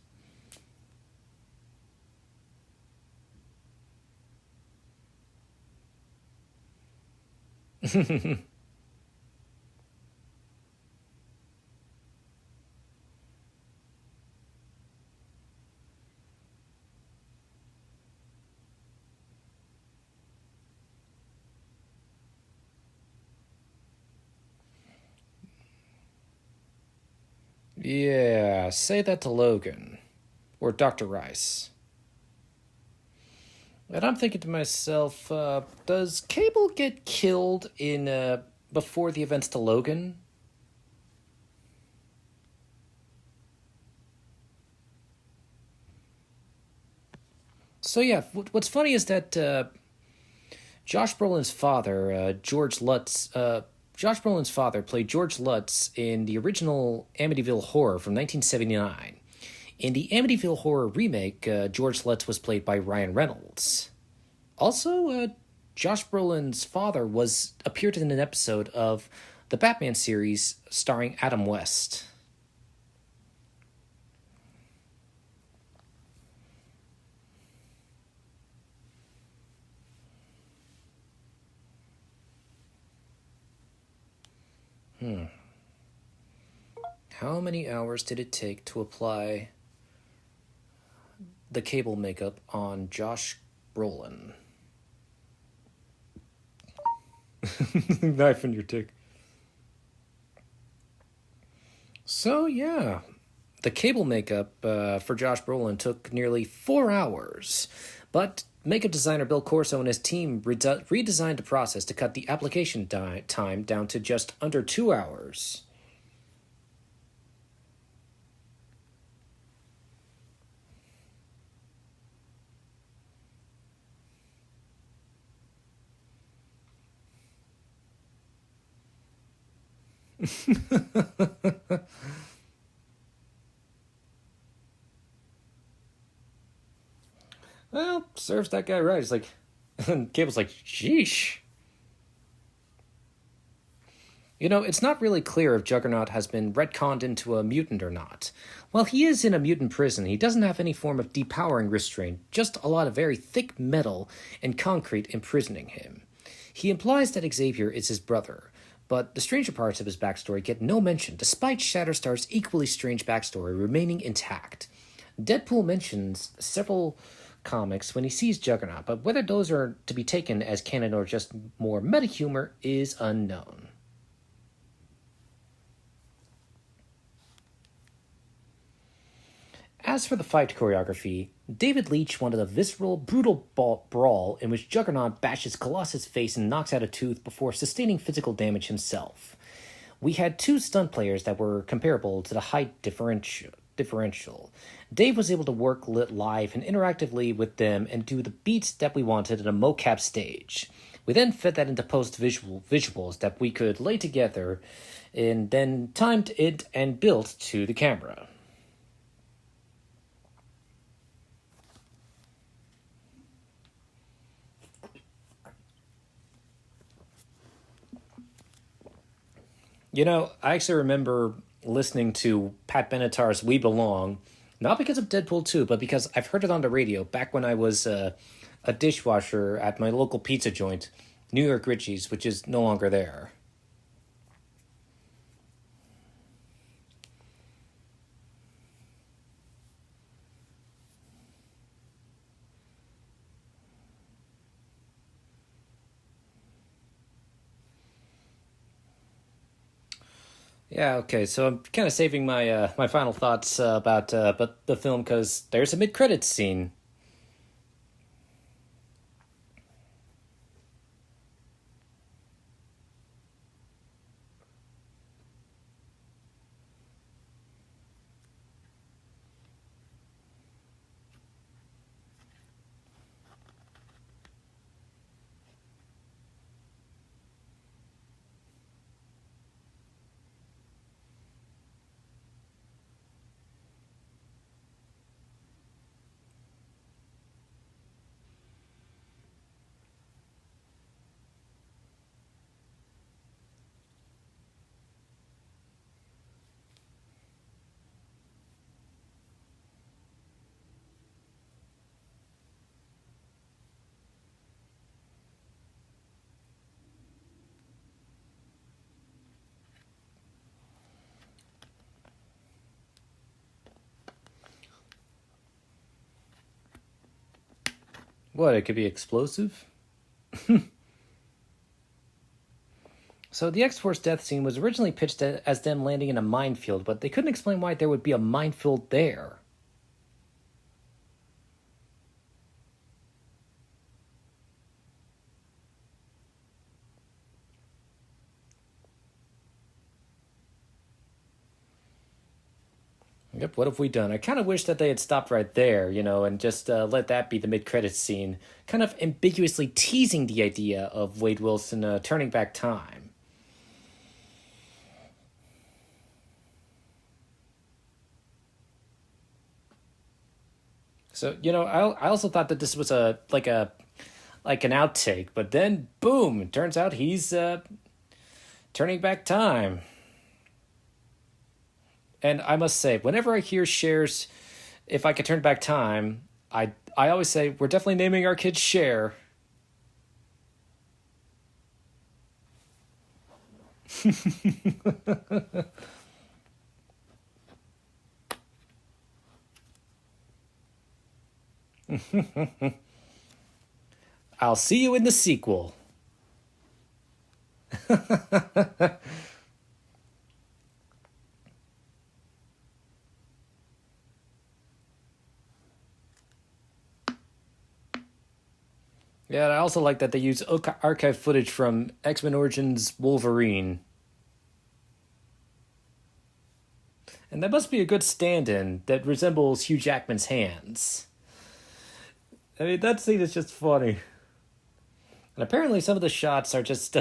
Yeah, say that to Logan. Or Dr. Rice. And I'm thinking to myself, does Cable get killed in before the events to Logan? So yeah, what's funny is that Josh Brolin's father, Josh Brolin's father played George Lutz in the original Amityville Horror from 1979. In the Amityville Horror remake, George Lutz was played by Ryan Reynolds. Also, Josh Brolin's father appeared in an episode of the Batman series starring Adam West. How many hours did it take to apply the Cable makeup on Josh Brolin? Knife in your tick. So, yeah. The Cable makeup for Josh Brolin took nearly 4 hours, but makeup designer Bill Corso and his team redesigned the process to cut the application time down to just under 2 hours. Well, serves that guy right. It's like, Cable's like, sheesh. You know, it's not really clear if Juggernaut has been retconned into a mutant or not. While he is in a mutant prison, he doesn't have any form of depowering restraint, just a lot of very thick metal and concrete imprisoning him. He implies that Xavier is his brother, but the stranger parts of his backstory get no mention, despite Shatterstar's equally strange backstory remaining intact. Deadpool mentions several comics when he sees Juggernaut, but whether those are to be taken as canon or just more meta humor is unknown. As for the fight choreography, David Leitch wanted a visceral, brutal brawl in which Juggernaut bashes Colossus' face and knocks out a tooth before sustaining physical damage himself. We had 2 stunt players that were comparable to the height differential. Dave was able to work live and interactively with them and do the beats that we wanted in a mocap stage. We then fed that into visuals that we could lay together and then timed it and built to the camera. You know, I actually remember listening to Pat Benatar's We Belong, not because of Deadpool 2, but because I've heard it on the radio back when I was a dishwasher at my local pizza joint, New York Richie's, which is no longer there. Yeah, okay. So I'm kind of saving my final thoughts about but the film because there's a mid credits scene. What? It could be explosive. So the X-Force death scene was originally pitched as them landing in a minefield, but they couldn't explain why there would be a minefield there. Yep, what have we done? I kind of wish that they had stopped right there, and just let that be the mid-credits scene, kind of ambiguously teasing the idea of Wade Wilson turning back time. So, I also thought that this was like an outtake, but then boom, it turns out he's turning back time. And I must say, whenever I hear Cher's "If I Could Turn Back Time," I always say we're definitely naming our kids Cher. I'll see you in the sequel. Yeah, and I also like that they use archive footage from X-Men Origins Wolverine. And that must be a good stand-in that resembles Hugh Jackman's hands. I mean, that scene is just funny. And apparently some of the shots are just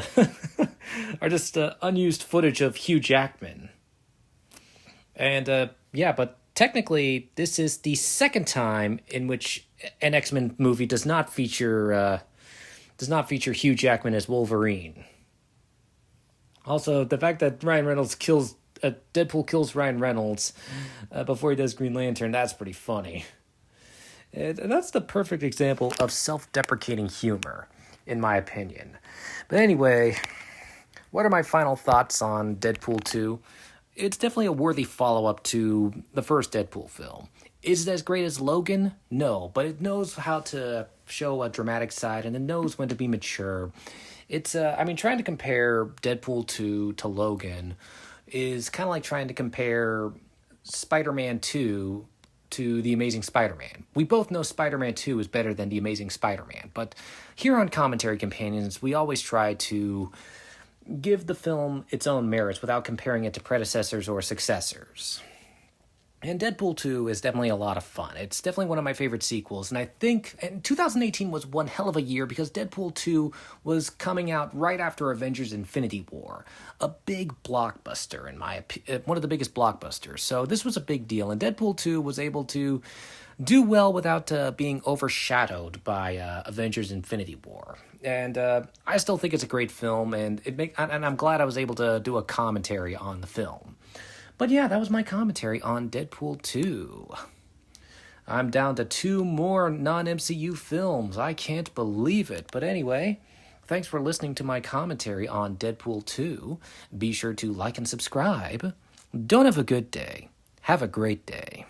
unused footage of Hugh Jackman. And yeah, but technically this is the second time in which an X-Men movie does not feature Hugh Jackman as Wolverine. Also, the fact that Deadpool kills Ryan Reynolds before he does Green Lantern, that's pretty funny. And that's the perfect example of self-deprecating humor, in my opinion. But anyway, what are my final thoughts on Deadpool 2? It's definitely a worthy follow-up to the first Deadpool film. Is it as great as Logan? No, but it knows how to show a dramatic side, and it knows when to be mature. It's, trying to compare Deadpool 2 to Logan is kind of like trying to compare Spider-Man 2 to The Amazing Spider-Man. We both know Spider-Man 2 is better than The Amazing Spider-Man, but here on Commentary Companions, we always try to give the film its own merits without comparing it to predecessors or successors. And Deadpool 2 is definitely a lot of fun. It's definitely one of my favorite sequels, and I think 2018 was one hell of a year because Deadpool 2 was coming out right after Avengers Infinity War. A big blockbuster, one of the biggest blockbusters. So this was a big deal, and Deadpool 2 was able to do well without being overshadowed by Avengers Infinity War. And I still think it's a great film, and I'm glad I was able to do a commentary on the film. But yeah, that was my commentary on Deadpool 2. I'm down to 2 more non-MCU films. I can't believe it. But anyway, thanks for listening to my commentary on Deadpool 2. Be sure to like and subscribe. Don't have a good day. Have a great day.